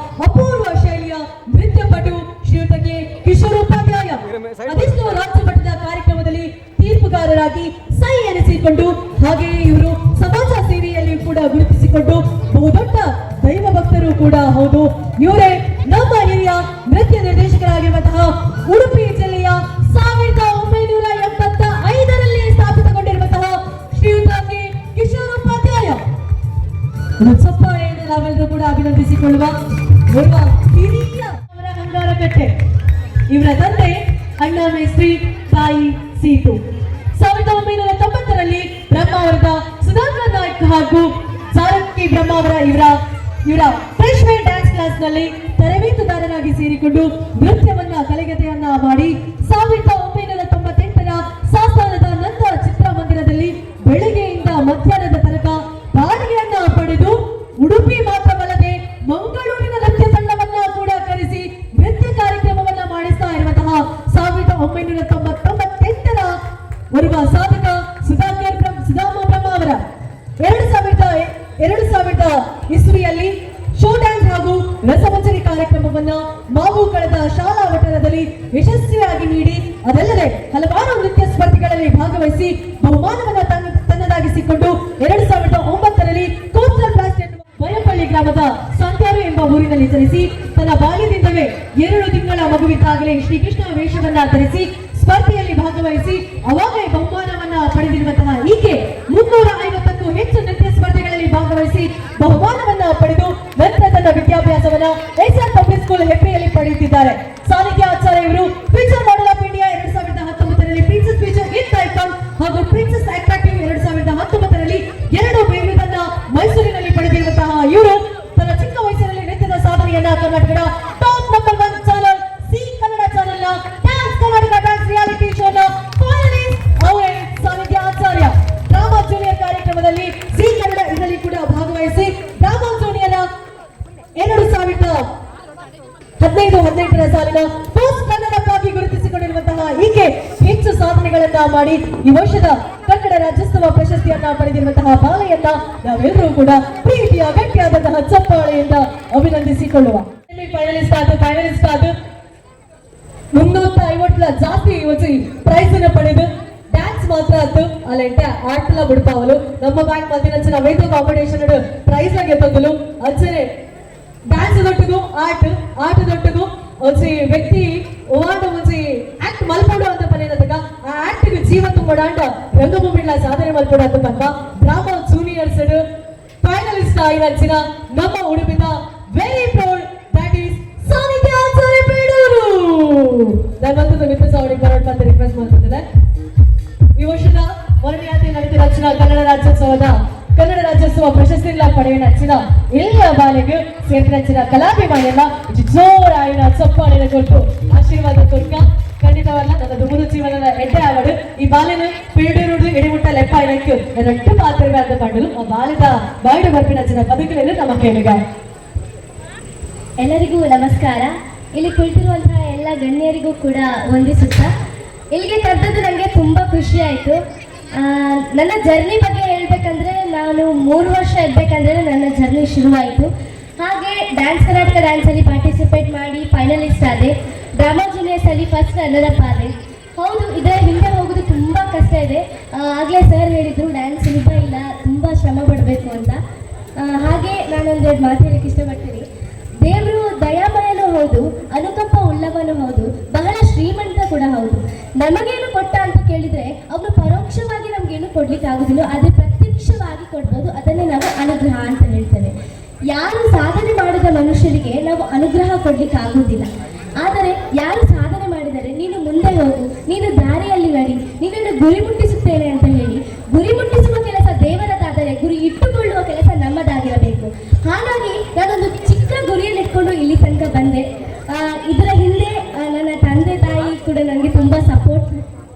ಅಪೂರ್ವ ಶೈಲಿಯ ನೃತ್ಯ ಪಟು ಶ್ರೀಯುತ ಕೆ ಕಿಶೋರ್ ಉಪಾಧ್ಯಾಯ ಅದೆಷ್ಟೋ ರಾಜ್ಯ ಮಟ್ಟದ ಕಾರ್ಯಕ್ರಮದಲ್ಲಿ ತೀರ್ಪುಗಾರರಾಗಿ ಸೈ ಎನಿಸಿಕೊಂಡು ಹಾಗೆಯೇ ಇವರು ಸಮಾಜ ಸೇವೆಯಲ್ಲಿ ಕೂಡ ಗುರುತಿಸಿಕೊಂಡು ಬಹುದೊಡ್ಡ ದೈವ ಭಕ್ತರು ಕೂಡ ಹೌದು. ಇವರೇ ನಮ್ಮ ಹಿರಿಯ ನೃತ್ಯ ನಿರ್ದೇಶಕರಾಗಿರುವಂತಹ ಉಡುಪಿ ಜಿಲ್ಲೆಯ 1985ರಲ್ಲಿ ಸ್ಥಾಪಿತಗೊಂಡಿರುವಂತಹ ಶ್ರೀಯುತ ಕೆ ಕಿಶೋರ್ ಉಪಾಧ್ಯಾಯ. ಚಪ್ಪಾಳೆಯನ್ನು ನಾವೆಲ್ಲರೂ ಕೂಡ ಅಭಿನಂದಿಸಿಕೊಳ್ಳುವ ಓರ್ವ ಹಿರಿಯ ಅಂಗಾರಕಟ್ಟೆ. ಇವರ ತಂದೆ ಅಣ್ಣ ಮೇಸ್ತ್ರಿ, ತಾಯಿ ಸೀತು. 1990ರಲ್ಲಿ ಬ್ರಹ್ಮಾವರದ ಸುಧಾಕರ್ ನಾಯ್ಕ್ ಹಾಗೂ ಸಾರಕ್ಕಿ ಬ್ರಹ್ಮಾವರ ಇವರ ಫ್ರೆಶ್ಮೇ ಡ್ಯಾನ್ಸ್ ಕ್ಲಾಸ್ ನಲ್ಲಿ ತರಬೇತುದಾರರಾಗಿ ಸೇರಿಕೊಂಡು ನೃತ್ಯವನ್ನ ಕಲೆಗತೆಯನ್ನ ಮಾಡಿ 1998ರ ಸಾಸ್ತಾನದ ನಂದ ಚಿತ್ರಮಂದಿರದಲ್ಲಿ ಬೆಳಗ್ಗೆಯಿಂದ ಮಧ್ಯಾಹ್ನದ ತನಕ ಬಾಡಿಗೆಯನ್ನ ಪಡೆದು ಉಡುಪಿ ಮಾತ್ರವಲ್ಲದೆ ಮಂಗಳೂರಿನ ನೃತ್ಯ ತಂಡವನ್ನ ಕೂಡ ಕರೆಸಿ ನೃತ್ಯ ಕಾರ್ಯಕ್ರಮವನ್ನ ಮಾಡಿಸ್ತಾ ಇರುವಂತಹ 1998ರ ಓರ್ವ ಸಾಧಕ ಸುಧಾಮ ಬ್ರಹ್ಮಾವರ 2000 ಇಸ್ವಿಯಲ್ಲಿ ಶೋ ಡ್ಯಾನ್ಸ್ ಹಾಗೂ ರಸಮಂಜರಿ ಕಾರ್ಯಕ್ರಮವನ್ನ ಮಾವು ಕಳೆದ ಶಾಲಾ ವಠಾರದಲ್ಲಿ ಯಶಸ್ವಿಯಾಗಿ ನೀಡಿ ಅದಲ್ಲದೆ ಹಲವಾರು ನೃತ್ಯ ಸ್ಪರ್ಧೆಗಳಲ್ಲಿ ಭಾಗವಹಿಸಿ ಬಹುಮಾನವನ್ನ ತನ್ನದಾಗಿಸಿಕೊಂಡು 2009ರಲ್ಲಿ ಕೋಸ್ಟಲ್ ಬ್ಲಾಸ್ಟ್ ಎನ್ನುವ ಬಯಪಳ್ಳಿ ಗ್ರಾಮದ ಸಂತಾರು ಎಂಬ ಊರಿನಲ್ಲಿ ಜನಿಸಿ ತನ್ನ ಬಾಲ್ಯದಿಂದಲೇ 2 ತಿಂಗಳ ಮಗುವಿದ್ದಾಗಲೇ ಶ್ರೀಕೃಷ್ಣ ವೇಷವನ್ನ ಧರಿಸಿ ಸ್ಪರ್ಧೆಯಲ್ಲಿ ಭಾಗವಹಿಸಿ ಅವಾಗಲೇ ಬಹುಮಾನವನ್ನ ಪಡೆದಿರುವಂತಹ ಈಕೆ 350ಕ್ಕೂ ಹೆಚ್ಚು ನೃತ್ಯ ಸ್ಪರ್ಧೆಗಳಲ್ಲಿ ಭಾಗವಹಿಸಿ ಬಹುಮಾನವನ್ನ ಪಡೆದು ನಂತರ ತನ್ನ ವಿದ್ಯಾಭ್ಯಾಸವನ್ನ ಎಸ್ಆರ್ ಪಬ್ಲಿಕ್ ಸ್ಕೂಲ್ ಹೆಬ್ಬೆಯಲ್ಲಿ ಪಡೆಯುತ್ತಿದ್ದಾರೆ. ಸಾನಿಧ್ಯ ಆಚಾರ್ಯ ಇವರು ಫ್ಯೂಚರ್ ಮಾಡೆಲ್ ಆಫ್ ಇಂಡಿಯಾ 2019ರಲ್ಲಿ ಪ್ರಿನ್ಸೆಸ್ ಫ್ಯೂಚರ್ ಇನ್ ಐಕಾನ್ ಹಾಗೂ ಪ್ರಿನ್ಸೆಸ್ ಅಟ್ರಾಕ್ಟಿವ್ 2019ರಲ್ಲಿ 2 ಬಿರುದನ್ನ ಮೈಸೂರಿನಲ್ಲಿ ಪಡೆದಿರುವಂತಹ ಇವರು ತನ್ನ ಚಿಕ್ಕ ವಯಸ್ಸಿನಲ್ಲಿ ನೃತ್ಯದ ಸಾಧನೆಯನ್ನ ಕರ್ನಾಟಕದ top number 1 channel Zee Kannada channel ನ dance Karnataka dance reality show ನ ಫೈನಲಿಸ್ಟ್ ಅವರೇ ಸಾನಿಧ್ಯ ಆಚಾರ್ಯ. ಡ್ರಾಮಾ ಜೂನಿಯರ್ ಕಾರ್ಯಕ್ರಮದಲ್ಲಿ ಸಿ ಕನ್ನಡ ಇದರಲ್ಲಿ ಕೂಡ ಭಾಗವಹಿಸಿ ಡ್ರಾಮಾ ಜೂನಿಯರ್ 2015-18ರ ಸಾಲಿನ ಪೋಸ್ಟ್ ಕನ್ನಡಕ್ಕಾಗಿ ಗುರುತಿಸಿಕೊಂಡಿರುವಂತಹ ಈಕೆ ಹೆಚ್ಚು ಸಾಧನೆಗಳನ್ನ ಮಾಡಿ ಈ ವರ್ಷದ ಕನ್ನಡ ರಾಜ್ಯೋತ್ಸವ ಪ್ರಶಸ್ತಿಯನ್ನ ಪಡೆದಿರುವಂತಹ ಬಾಲೆಯನ್ನ ನಾವೆಲ್ಲರೂ ಕೂಡ ಪ್ರೀತಿಯ ಗಟ್ಟಿಯಾದಂತಹ ಚಪ್ಪಾಳೆಯಿಂದ ಅಭಿನಂದಿಸಿಕೊಳ್ಳುವ. ಫೈನಲಿಸ್ಟ್ ಆದ 350 ಜಾಸ್ತಿ ಪ್ರೈಸ್ ಅನ್ನು ಪಡೆದು ಡ್ಯಾನ್ಸ್ ಮಾತ್ರ ಆಯ್ತು ಅಲ್ಲಂటే ఆటల ಬಿಡ್ಪಾವಲು ನಮ್ಮ ಬ್ಯಾಂಕ್ ಮಧ್ಯೆ ನಚ್ಚಿನ ವೈದ್ಯ ಕಾಂಪಿಟೇಷನ್ ಪ್ರೈಸ್ ಆಗಿ ತಂದಲು ಅಚ್ಚರೆ ಡ್ಯಾನ್ಸ್ ದೊಟ್ಟಿಗೂ ಆಟದೊಟ್ಟಿಗೂ ಒಂಚಿ ವ್ಯಕ್ತಿ ಓವಾಂಡ ಒಂಚಿ ಆಕ್ಟ್ ಮಲ್ಪಡು ಅಂತ ಪನೇನದಾಗ ಆ ಆಕ್ಟ್ಗೆ ಜೀವ ತುಂಬೋಡಾಂಡ ರಂಗಭೂಮಿಲ ಸಾಧನೆ ಮಲ್ಪಡು ಅಂತ ಬಂದ ಡ್ರಾಮಾ ಜೂನಿಯರ್ಸ್ ಫೈನಲಿಸ್ಟ್ ಆಗಿ ನಚ್ಚಿನ ನಮ್ಮ ಉಡುಪಿನ ವೆರಿ ಪ್ರೌಡ್ ದಟ್ ಈಸ್ ಸಾನಿಧ್ಯ ಆಚಾರ್ಯ ಬೇಡೂರು. ಧನ್ಯವಾದ ವಿತ್ ಸೌಂಡಿಂಗ್ ಬರೋಡ್ ಅಂತ ರಿಕ್ವೆಸ್ಟ್ ಮಾಡ್ತಿದ್ದೇನೆ. ಈ ವರ್ಷದ ವರದಿಯಾತಿ ನಡೆದ ರಚನ ಕನ್ನಡ ರಾಜ್ಯೋತ್ಸವ ಪ್ರಶಸ್ತಿಗಳ ಪಡೆಯ ನಚ್ಚಿನ ಎಲ್ಲ ಬಾಲೆಗೆ ಸೇರಿ ನಚ್ಚಿನ ಕಲಾಭಿಮಾನಿಯನ್ನ ಜೋರಾಯಿನ ಚಪ್ಪಾಳೆನ ಕೊಟ್ಟು ಆಶೀರ್ವಾದ ಕೊಡ್ಕ ಖಂಡಿತವಲ್ಲ ನನ್ನ ದುಮ್ಮದು ಜೀವನದ ಎಡ್ಡೆ ಆವಡು ಈ ಬಾಲೆನ ಪೀಡಿರುಡು ಎಡಿಮುಟ್ಟ ಲೆಪ್ಪ ಇರಕ್ಕೆ ಎರಟ್ಟು ಪಾತ್ರವೇ ಅಂತ ಕಂಡರು ಆ ಬಾಲದ ಬಾಯ್ಡು ಬರ್ಪಿ ನಚ್ಚಿನ ಬದುಕಲೆಲ್ಲ ನಮ್ಮ ಕೇಳಿಗ. ಎಲ್ಲರಿಗೂ ನಮಸ್ಕಾರ. ಇಲ್ಲಿ ಕುಳಿತಿರುವಂತಹ ಎಲ್ಲ ಗಣ್ಯರಿಗೂ ಕೂಡ ವಂದಿಸುತ್ತಾ ಇಲ್ಲಿಗೆ ಕರೆದದ್ದು ನನಗೆ ತುಂಬ ಖುಷಿ ಆಯಿತು. ನನ್ನ ಜರ್ನಿ ಬಗ್ಗೆ ಹೇಳಬೇಕಂದ್ರೆ ನಾನು 3 ವರ್ಷ ಇರಬೇಕಂದ್ರೆ ನನ್ನ ಜರ್ನಿ ಶುರುವಾಯಿತು. ಹಾಗೆ ಡ್ಯಾನ್ಸ್ ಕರ್ನಾಟಕ ಡ್ಯಾನ್ಸಲ್ಲಿ ಪಾರ್ಟಿಸಿಪೇಟ್ ಮಾಡಿ ಫೈನಲಿಸ್ಟ್ ಆದೆ. ಡ್ರಾಮಾ ಜೂನಿಯರ್ಸಲ್ಲಿ ಫಸ್ಟ್ ರನ್ನರ್ ಆದೆ. ಹೌದು, ಇದರ ಹಿಂದೆ ಹೋಗೋದು ತುಂಬ ಕಷ್ಟ ಇದೆ. ಆಗಲೇ ಸರ್ ಹೇಳಿದರು ಡ್ಯಾನ್ಸ್ ಸುಲಭ ಇಲ್ಲ, ತುಂಬ ಶ್ರಮ ಪಡಬೇಕು ಅಂತ. ಹಾಗೆ ನಾನೊಂದೆರಡು ಮಾತು ಹೇಳಕ್ಕೆ ಇಷ್ಟಪಡ್ತೀನಿ. ದೇವರು ದಯಾಮಯನೂ ಹೌದು, ಅನುಕಂಪ ಉಳ್ಳವನು ಹೌದು, ಬಹಳ ಶ್ರೀಮಂತ ಕೂಡ ಹೌದು. ನಮಗೇನು ಕೊಟ್ಟ ಅಂತ ಕೇಳಿದರೆ ಅವನು ಪರೋಕ್ಷವಾಗಿ ನಮಗೇನು ಕೊಡ್ಲಿಕ್ಕೆ ಆಗೋದಿಲ್ಲ, ಆದರೆ ಪ್ರತ್ಯಕ್ಷವಾಗಿ ಕೊಡ್ಬೋದು. ಅದನ್ನೇ ನಾವು ಅನುಗ್ರಹ ಅಂತ ಹೇಳ್ತೇವೆ. ಯಾರು ಸಾಧನೆ ಮಾಡಿದ ಮನುಷ್ಯರಿಗೆ ನಾವು ಅನುಗ್ರಹ ಕೊಡ್ಲಿಕ್ಕೆ ಆಗೋದಿಲ್ಲ. ಆದರೆ ಯಾರು ಸಾಧನೆ ಮಾಡಿದರೆ ನೀನು ಮುಂದೆ ಹೋಗು, ನೀನು ದಾರಿಯಲ್ಲಿ ನಡಿ, ನೀನನ್ನು ಗುರಿ ಮುಟ್ಟಿಸುತ್ತೇನೆ ಅಂತ ಹೇಳಿ ಗುರಿ ಮುಟ್ಟಿಸುವ ಕೆಲಸ ದೇವರದಾದರೆ ಗುರಿ ಇಟ್ಟುಕೊಳ್ಳುವ ಕೆಲಸ ನಮ್ಮದಾಗಿರಬೇಕು. ಹಾಗಾಗಿ ನಾನೊಂದು ಚಿಕ್ಕ ಗುರಿಯನ್ನು ಇಟ್ಕೊಂಡು ಇಲ್ಲಿ ತನಕ ಬಂದೆ. ಇದರ ಹಿಂದೆ ನನ್ನ ತಂದೆ ತಾಯಿ ಕೂಡ ನನಗೆ ತುಂಬ ಸಪೋರ್ಟ್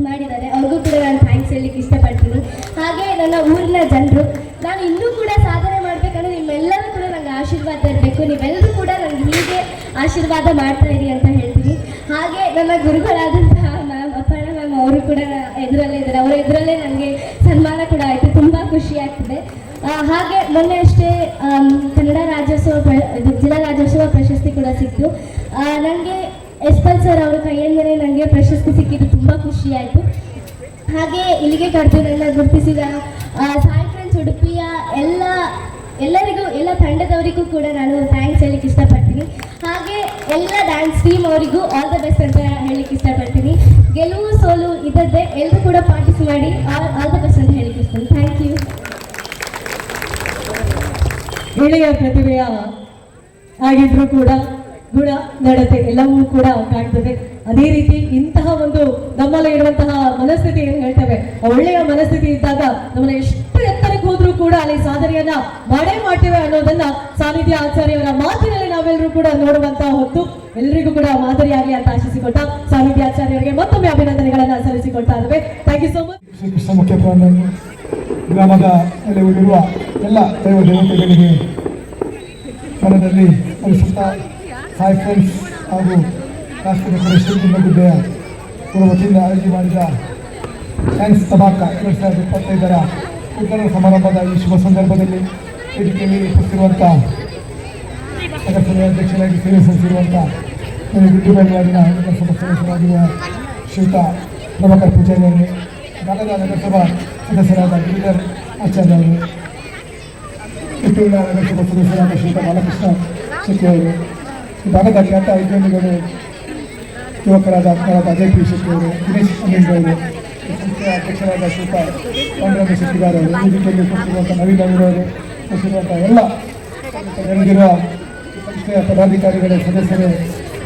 ಮಾಡಿದ್ದಾರೆ. ಅವ್ರಿಗೂ ಕೂಡ ನಾನು ಥ್ಯಾಂಕ್ಸ್ ಹೇಳಲಿಕ್ಕೆ ಇಷ್ಟಪಡ್ತೀನಿ. ಹಾಗೆ ನನ್ನ ಊರಿನ ಜನರು, ನಾನು ಇನ್ನೂ ಕೂಡ ಸಾಧನೆ ಮಾಡಬೇಕಂದ್ರೆ ನಿಮ್ಮೆಲ್ಲರೂ ಕೂಡ ನನಗೆ ಆಶೀರ್ವಾದ ಇರಬೇಕು. ನೀವೆಲ್ಲರೂ ಕೂಡ ನನಗೆ ಹೀಗೆ ಆಶೀರ್ವಾದ ಮಾಡ್ತಾ ಇರಿ ಅಂತ ಹೇಳ್ತೀನಿ. ಹಾಗೆ ನನ್ನ ಗುರುಗಳಾದಂತಹ ಮ್ಯಾಮ್ ಅಪರ್ಣ ಮ್ಯಾಮ್ ಅವರು ಕೂಡ ಎದುರಲ್ಲೇ ಇದ್ದಾರೆ. ಅವರ ಎದುರಲ್ಲೇ ನನಗೆ ಸನ್ಮಾನ ಕೂಡ ಆಯಿತು. ತುಂಬ ಖುಷಿ ಆಗ್ತಿದೆ. ಹಾಗೆ ಮೊನ್ನೆ ಅಷ್ಟೇ ಕನ್ನಡ ಜಿಲ್ಲಾ ರಾಜ್ಯೋತ್ಸವ ಪ್ರಶಸ್ತಿ ಕೂಡ ಸಿಕ್ತು. ನನಗೆ ಎಸ್ಪಲ್ ಸರ್ ಅವರ ಕೈಯಿಂದಲೇ ನನಗೆ ಪ್ರಶಸ್ತಿ ಸಿಕ್ಕಿದ್ದು ತುಂಬ ಖುಷಿ ಆಯಿತು. ಹಾಗೆ ಇಲ್ಲಿಗೆ ಕರೆದು ನನ್ನ ಗುರುತಿಸಿದ ಸಾಯಿ ಫ್ರೆಂಡ್ಸ್ ಉಡುಪಿಯ ಎಲ್ಲರಿಗೂ ಎಲ್ಲ ತಂಡದವರಿಗೂ ಕೂಡ ನಾನು ಥ್ಯಾಂಕ್ಸ್ ಹೇಳಲಿಕ್ಕೆ ಇಷ್ಟಪಡ್ತೀನಿ. ಹಾಗೆ ಎಲ್ಲ ಡ್ಯಾನ್ಸ್ ಟೀಮ್ ಅವರಿಗೂ ಆಲ್ ದ ಬೆಸ್ಟ್ ಅಂತ ಹೇಳಲಿಕ್ಕೆ ಇಷ್ಟಪಡ್ತೀನಿ. ಗೆಲುವು ಸೋಲು ಇದ್ದದ್ದೇ, ಎಲ್ಲರೂ ಕೂಡ ಪಾರ್ಟಿಸಿಪೇಟ್ ಮಾಡಿ ಆಲ್ ದ ಬೆಸ್ಟ್ ಅಂತ ಹೇಳಲಿಕ್ಕೆ ಇಷ್ಟ. Thank you. ಎಳೆಯ ಪ್ರತಿಭೆಯ ಆಗಿದ್ರೂ ಕೂಡ ಗುಣ ನಡತೆ ಎಲ್ಲವೂ ಕೂಡ ಕಾಣ್ತದೆ. ಅದೇ ರೀತಿ ಇಂತಹ ಒಂದು ನಮ್ಮಲ್ಲಿ ಇರುವಂತಹ ಮನಸ್ಥಿತಿ ಏನು ಹೇಳ್ತೇವೆ, ಒಳ್ಳೆಯ ಮನಸ್ಥಿತಿ ಇದ್ದಾಗ ನಮ್ಮನ್ನ ಎಷ್ಟು ಎತ್ತರಕ್ಕೆ ಹೋದ್ರೂ ಕೂಡ ಅಲ್ಲಿ ಸಾಧನೆಯನ್ನ ಮಾಡೇ ಮಾಡ್ತೇವೆ ಅನ್ನೋದನ್ನ ಸಾನಿಧ್ಯ ಆಚಾರ್ಯವರ ಮಾತಿನಲ್ಲಿ ನಾವೆಲ್ಲರೂ ಕೂಡ ನೋಡುವಂತಹ ಹೊತ್ತು ಎಲ್ಲರಿಗೂ ಕೂಡ ಮಾದರಿಯಾಗಲಿ ಅಂತ ಆಶಿಸಿಕೊಟ್ಟ ಸಾನಿಧ್ಯ ಆಚಾರ್ಯವರಿಗೆ ಮತ್ತೊಮ್ಮೆ ಅಭಿನಂದನೆಗಳನ್ನ ಸಲ್ಲಿಸಿಕೊಳ್ತಾ ಇದ್ದೇವೆ. Thank you so much. Shrikrishna ಮುಖ್ಯ ಗ್ರಾಮದ ನೆಲೆಯೂರಿರುವ ಎಲ್ಲ ದೈವ ದೇವತೆಗಳಿಗೆ ಮನದಲ್ಲಿ ಅನಿಸುತ್ತಾ ಸಾಯಿ ಫ್ರೆಂಡ್ಸ್ ಹಾಗೂ ರಾಷ್ಟ್ರೀಯ ಪರಿಶೀಲನೆ ಹುದ್ದೆಯ ವತಿಯಿಂದ ಆಯೋಜನೆ ಮಾಡಿದ ಸೈನ್ಸ್ ತಬಾಕ 2025ರ ಉದ್ಘಾಟನಾ ಸಮಾರಂಭದ ಈ ಶುಭ ಸಂದರ್ಭದಲ್ಲಿ ವೇದಿಕೆಯಲ್ಲಿ ಉಪಸ್ಥಿತಿರುವಂಥ ನಗರಸಭೆಯ ಅಧ್ಯಕ್ಷರಾಗಿ ಸೇವೆ ಸಲ್ಲಿಸಿರುವಂಥ ಗುಡ್ಡುಬಳ್ಳಿಯಾಡಿನ ನಗರಸಭಾ ಸದಸ್ಯರಾಗಿರುವ ಶ್ರೀಯುತ ಪ್ರಭಾಕರ್ ಪೂಜಾರಿ ಅವರಿಗೆ, ನಗರದ ನಗರಸಭಾ ಸದಸ್ಯರಾದ ಗಿರಿಧರ್ ಆಚಾರ್ಯ ಅವರು, ಕಿತ್ತೂರಿನ ನಗರಸಭಾ ಸದಸ್ಯರಾದ ಶ್ರೀ ಬಾಲಕೃಷ್ಣ ಶೆಟ್ಟಿ ಅವರು, ಈ ಭಾಗದ ಖ್ಯಾತ ಉದ್ಯಮಿಗಳು ಯುವಕರಾದ ಅಜಯ್ ಪಿ ಶೆಟ್ಟಿ ಅವರು, ದಿನೇಶ್ ಅಮೀನ್ ಅವರು, ಸಂಸ್ಥೆಯ ಅಧ್ಯಕ್ಷರಾದ ಶ್ರೀಪ ಪಾಂಡುರಂಗ ಶೆಟ್ಟಿಗಾರ್ ಅವರು, ಈ ರೀತಿಯಲ್ಲಿ ಕೊಟ್ಟಿರುವಂಥ ನವೀನ್ ಅವರು ಕೊಟ್ಟಿರುವಂಥ ಎಲ್ಲ ನೆರೆದಿರುವ ಸಂಸ್ಥೆಯ ಪದಾಧಿಕಾರಿಗಳ ಸದಸ್ಯರೇ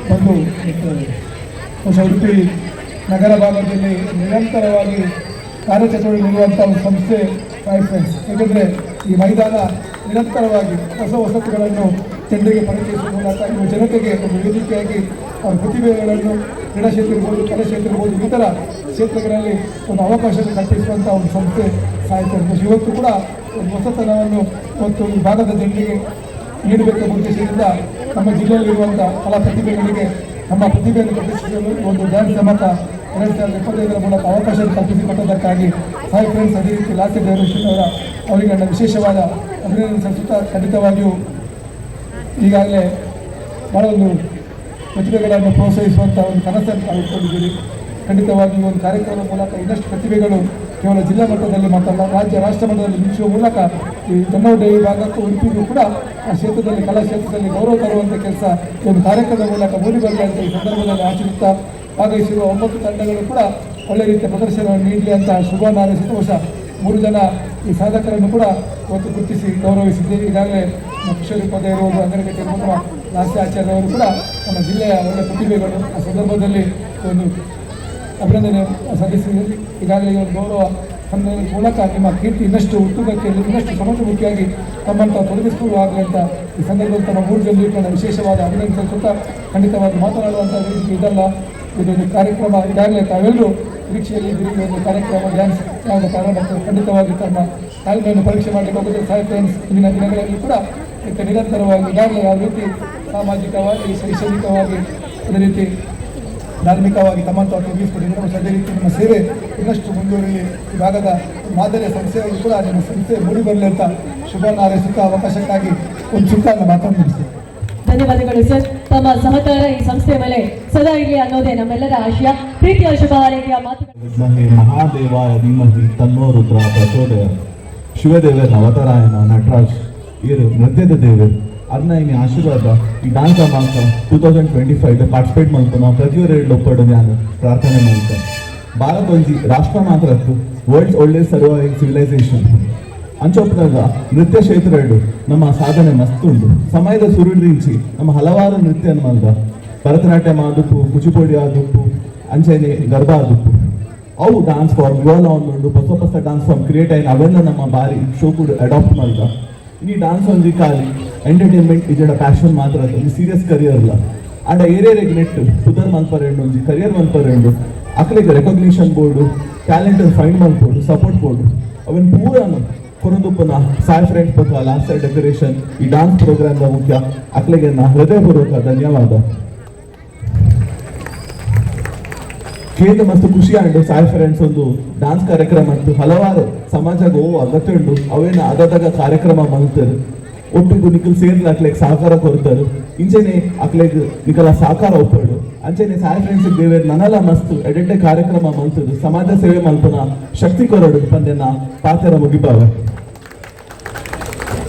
ಬಂದು ಹೊಸ ಉಡುಪಿ ನಗರ ಭಾಗದಲ್ಲಿ ನಿರಂತರವಾಗಿ ಕಾರ್ಯಚಟುವಟಿಕೆ ನೀಡುವಂಥ ಒಂದು ಸಂಸ್ಥೆ ಸಾಯಿ ಫ್ರೆಂಡ್ಸ್. ಏಕೆಂದರೆ ಈ ಮೈದಾನ ನಿರಂತರವಾಗಿ ಹೊಸ ವಸತಿಗಳನ್ನು ಜನರಿಗೆ ಪರಿಚಯಿಸುವ ಮೂಲಕ ಇನ್ನು ಜನತೆಗೆ ಒಂದು ವೇದಿಕೆಯಾಗಿ ಅವರ ಪ್ರತಿಭೆಗಳನ್ನು ಕ್ರೀಡಾ ಕ್ಷೇತ್ರ ಇರ್ಬೋದು, ಕಲಾ ಕ್ಷೇತ್ರ ಇರ್ಬೋದು, ಇತರ ಕ್ಷೇತ್ರಗಳಲ್ಲಿ ಒಂದು ಅವಕಾಶ ಕಲ್ಪಿಸುವಂಥ ಒಂದು ಸಂಸ್ಥೆ ಸಾಯಿ ಫ್ರೆಂಡ್ಸ್. ಇವತ್ತು ಕೂಡ ಒಂದು ಹೊಸತನವನ್ನು ಮತ್ತು ಈ ಭಾಗದ ಜನರಿಗೆ ನೀಡಬೇಕೆಂಬ ಉದ್ದೇಶದಿಂದ ನಮ್ಮ ಜಿಲ್ಲೆಯಲ್ಲಿರುವಂಥ ಕಲಾ ಪ್ರತಿಭೆಗಳಿಗೆ ನಮ್ಮ ಪ್ರತಿಭೆಯನ್ನು ಪ್ರದರ್ಶಿಸಲು ಒಂದು ಡ್ಯಾನ್ಸ್ ಧಮಾಕ 2025 ಮೂಲಕ ಅವಕಾಶ ಕಲ್ಪಿಸಿಕೊಟ್ಟದಕ್ಕಾಗಿ ಸಾಯಿ ಫ್ರೆಂಡ್ಸ್ ಅದೇ ರೀತಿ ಲಾಸ್ಯ ಡೈರೆಕ್ಷನ್ ಅವರಿಗೆ ನನ್ನ ವಿಶೇಷವಾದ ಅಭಿನಂದನೆ ಸಲ್ಲಿಸುತ್ತಾ, ಖಂಡಿತವಾಗಿಯೂ ಈಗಾಗಲೇ ಭಾಳ ಒಂದು ಪ್ರತಿಭೆಗಳನ್ನು ಪ್ರೋತ್ಸಾಹಿಸುವಂಥ ಒಂದು ಕನಸನ್ನು ನಾವು ಇಟ್ಕೊಂಡಿದ್ದೀರಿ. ಖಂಡಿತವಾಗಿ ಒಂದು ಕಾರ್ಯಕ್ರಮದ ಮೂಲಕ ಇನ್ನಷ್ಟು ಪ್ರತಿಭೆಗಳು ಕೇವಲ ಜಿಲ್ಲಾ ಮಟ್ಟದಲ್ಲಿ ಮಾತ್ರಲ್ಲ, ರಾಜ್ಯ ರಾಷ್ಟ್ರ ಮಟ್ಟದಲ್ಲಿ ಮಿಂಚುವ ಮೂಲಕ ಈ ಕನ್ನಡ ಭಾಗಕ್ಕೂ ಉಡುಪಿಗೂ ಕೂಡ ಆ ಕ್ಷೇತ್ರದಲ್ಲಿ ಕಲಾ ಕ್ಷೇತ್ರದಲ್ಲಿ ಗೌರವ ತರುವಂಥ ಕೆಲಸ ಒಂದು ಕಾರ್ಯಕ್ರಮದ ಮೂಲಕ ಮೂಡಿ ಬರಲಿ ಅಂತ ಈ ಸಂದರ್ಭದಲ್ಲಿ ಆಚರಿಸುತ್ತಾ, ಭಾಗವಹಿಸಿರುವ 9 ತಂಡಗಳು ಕೂಡ ಒಳ್ಳೆ ರೀತಿಯ ಪ್ರದರ್ಶನವನ್ನು ನೀಡಲಿ ಅಂತ ಶುಭ ಹಾರೈಸಿದ ವರ್ಷ 3 ಜನ ಈ ಸಾಧಕರನ್ನು ಕೂಡ ಇವತ್ತು ಗುರುತಿಸಿ ಗೌರವಿಸಿದ್ದೇವೆ. ಈಗಾಗಲೇ ಕಿಶೋರಿ ಪದ ಇರುವುದು, ಅಂಗನಗಟ್ಟಿ ಇರುವುದು, ಲಾಸ್ಯ ಆಚಾರ್ಯ ಅವರು ಕೂಡ ನಮ್ಮ ಜಿಲ್ಲೆಯ ಒಳ್ಳೆಯ ಪ್ರತಿಭೆಗಳು. ಆ ಸಂದರ್ಭದಲ್ಲಿ ಒಂದು ಅಭಿನಂದನೆ ಸಲ್ಲಿಸಿ ಈಗಾಗಲೇ ಒಂದು ಗೌರವ ಸಂದರ್ಭದ ಮೂಲಕ ನಿಮ್ಮ ಕೀರ್ತಿ ಇನ್ನಷ್ಟು ಉತ್ತುಂಗಕ್ಕೆ ಇನ್ನಷ್ಟು ಸಮಾಜಮುಖಿಯಾಗಿ ತಮ್ಮಂತ ತೊಡಗಿಸಿಕೊಳ್ಳುವಾಗಲಿ ಅಂತ ಈ ಸಂದರ್ಭದಲ್ಲಿ ತಮ್ಮ 3 ಜನರಿಗೆ ನನ್ನ ವಿಶೇಷವಾದ ಅಭಿನಂದನೆ ಸಲ್ಲಿಸುತ್ತಾ, ಖಂಡಿತವಾಗಿ ಮಾತನಾಡುವಂಥ ವೇದಿಕೆ ಇದಲ್ಲ, ಇದೊಂದು ಕಾರ್ಯಕ್ರಮ. ಈಗಾಗಲೇ ತಾವೆಲ್ಲರೂ ಪರೀಕ್ಷೆಯಲ್ಲಿ ಒಂದು ಕಾರ್ಯಕ್ರಮ ಡ್ಯಾನ್ಸ್ ಯಾವುದು ಪ್ರಾರಂಭ ಖಂಡಿತವಾಗಿ ತಮ್ಮ ತಾಳ್ಮೆಯನ್ನು ಪರೀಕ್ಷೆ ಮಾಡಲಿಕ್ಕೆ ಹೋಗುತ್ತೆ. ಸಾಯಿ ಫ್ರೆಂಡ್ಸ್ ಇಂದಿನ ದಿನಗಳಲ್ಲಿ ಕೂಡ ನಿರಂತರವಾಗಿ ಈಗಾಗಲೇ ಯಾವ ರೀತಿ ಸಾಮಾಜಿಕವಾಗಿ, ಶೈಕ್ಷಣಿಕವಾಗಿ, ಅದೇ ರೀತಿ ಧಾರ್ಮಿಕವಾಗಿ ತಮ್ಮಂತ ತೊಡಗಿಸಿಕೊಂಡಿದ್ದಾರೆ. ಅದೇ ರೀತಿ ನಿಮ್ಮ ಸೇವೆ ಇನ್ನಷ್ಟು ಮುಂದುವರಿಲಿ. ಈ ಭಾಗದ ಮಾದರಿಯ ಸಂಸ್ಥೆಯಾಗಿ ಕೂಡ ನಿಮ್ಮ ಸಂಸ್ಥೆ ಮೂಡಿ ಬರಲಿ ಅಂತ ಶುಭ ಹಾರೈಸುತ್ತಾ ಅವಕಾಶಕ್ಕಾಗಿ ಒಂದು ಚುಕ್ಕಾನ ಮಾತನಾಡಿಸ್ತೇವೆ. ಧನ್ಯವಾದಗಳು ಸರ್. ತಮ್ಮ ಸಹಕಾರ ಈ ಸಂಸ್ಥೆ ಮೇಲೆ ಸದಾ ಇರಲಿ ಅನ್ನೋದೇ ನಮ್ಮೆಲ್ಲರ ಆಶಯ. ಪ್ರೀತಿಯ ಶುಭ ಹಾರೈಕೆಯ ಮಾತುಗಳು. ಮಹಾದೇವಾಯ ಧೀಮಹಿ ತನ್ನೋ ರುದ್ರ ಪ್ರಚೋದಯ. ಶಿವದೇವರ ಅವತಾರಾಯಣ ನಟರಾಜ್ ಇವರು ನೃತ್ಯದ ದೇವರು ಅದನ್ನ ಇನ್ನು ಆಶೀರ್ವಾದ ಈ ಡಾನ್ಸ್ ಅಮಾಂಕ 2025 ಪಾರ್ಟಿಸಿಪೇಟ್ ಮಾಡ್ತು ನಾವು ಪ್ರತಿಯೊಂದು ಒಪ್ಪಡು ನಾನು ಪ್ರಾರ್ಥನೆ ಮಾಡ್ತೇನೆ. ಭಾರತ ಒಂದು ರಾಷ್ಟ್ರ ಮಾತ್ರ ವರ್ಲ್ಡ್ಸ್ ಓಲ್ಡೆಸ್ಟ್ ಸರ್ವೈವಿಂಗ್ ಸಿವಿಲೈಸೇಷನ್ ಅಂಚೊಪ್ಪದಾಗ ನೃತ್ಯ ಕ್ಷೇತ್ರ ನಮ್ಮ ಸಾಧನೆ ಮಸ್ತುಂಟು. ಸಮಯದ ಸುರುಳಿಂಚಿ ನಮ್ಮ ಹಲವಾರು ನೃತ್ಯ ಮಲ್ದ ಭರತನಾಟ್ಯ ಆದುಪ್ಪು, ಕುಚಿಪುಡಿ ಆದುಪ್ಪು, ಅಂಚೆನೆ ಗರ್ಭ ಆದುಪ್ಪು, ಅವು ಡಾನ್ಸ್ ಫಾರ್ಮ್ ಇವೆಲ್ಲ ಒಂದುಂಡು ಹೊಸ ಡಾನ್ಸ್ ಫಾರ್ಮ್ ಕ್ರಿಯೇಟ್ ಆಗಿ ಅವೆಲ್ಲ ನಮ್ಮ ಬಾರಿ ಶೋ ಕೂಡ ಅಡಾಪ್ಟ್ ಮಾಡ್ದ. ಈ ಡಾನ್ಸ್ ಒಂದು ಖಾಲಿ ಎಂಟರ್ಟೈನ್ಮೆಂಟ್ ಇಜಡ ಪ್ಯಾಷನ್ ಮಾತ್ರ ಈ ಸೀರಿಯಸ್ ಕರಿಯರ್ ಅಲ್ಲ. ಅಂಡ ಏರಿಯಾಗೆ ನೆಟ್ಟು ಸುಧರ್ ಮಲ್ಪರೆಂಡು ಒಂದು ಕರಿಯರ್ ಮಲ್ಪರೆಂಡು ಅಕ್ಕಳಿಗೆ ರೆಕಗ್ನಿಷನ್ ಬೋರ್ಡು, ಟ್ಯಾಲೆಂಟ್ ಫೈಂಡ್ ಮಾಡ್ಬೋದು, ಸಪೋರ್ಟ್ ಬೋರ್ಡು ಅವನ್ ಪೂರನು ಕೊರದುಪ್ಪನ ಸಾಯಿ ಫ್ರೆಂಡ್ಸ್ ಬಗ್ಗೆ ಲಾಸ್ಟ್ ಸೈಡ್ ಡೆಕೋರೇಷನ್ ಈ ಡಾನ್ಸ್ ಪ್ರೋಗ್ರಾಮ್ ಮುಖ್ಯ. ಅಕ್ಕಳಿಗೆ ಹೃದಯಪೂರ್ವಕ ಧನ್ಯವಾದ. ಕೇಂದ್ರ ಮಸ್ತ್ ಖುಷಿ ಆಂಡು ಸಾಯಿ ಫ್ರೆಂಡ್ಸ್ ಒಂದು ಡಾನ್ಸ್ ಕಾರ್ಯಕ್ರಮ ಅಂತು ಹಲವಾರು ಸಮಾಜಕ್ಕೆ ಅಗತ್ಯ ಉಂಟು. ಅವೇನು ಅದಾಗ ಕಾರ್ಯಕ್ರಮ ಮಾಡ್ತಾರೆ ಒಟ್ಟಿಗೂ ನಿಖಲ್ ಸೇರ್ಲಿ ಅಕ್ಲೆಗ್ ಸಹಕಾರ ಕೊಡ್ತಾರೆ. ಇಂಚೆನೆ ಅಕ್ಲೆಗ್ ನಿಖಲ ಸಹಕಾರ ಒಪ್ಪಡು ಅಂಚೆನೆ ಸಾಯಿ ಫ್ರೆಂಡ್ಸ್ ದೇವೇ ನನಲ ಮಸ್ತ್ ಎಡೆಡ್ಡೆ ಕಾರ್ಯಕ್ರಮ ಮಲ್ತದು ಸಮಾಜ ಸೇವೆ ಮಲ್ಪನ ಶಕ್ತಿ ಕೊರಡು ಪಂದ್ಯನ ಪಾತ್ರ ಮುಗಿಪಾವೆ.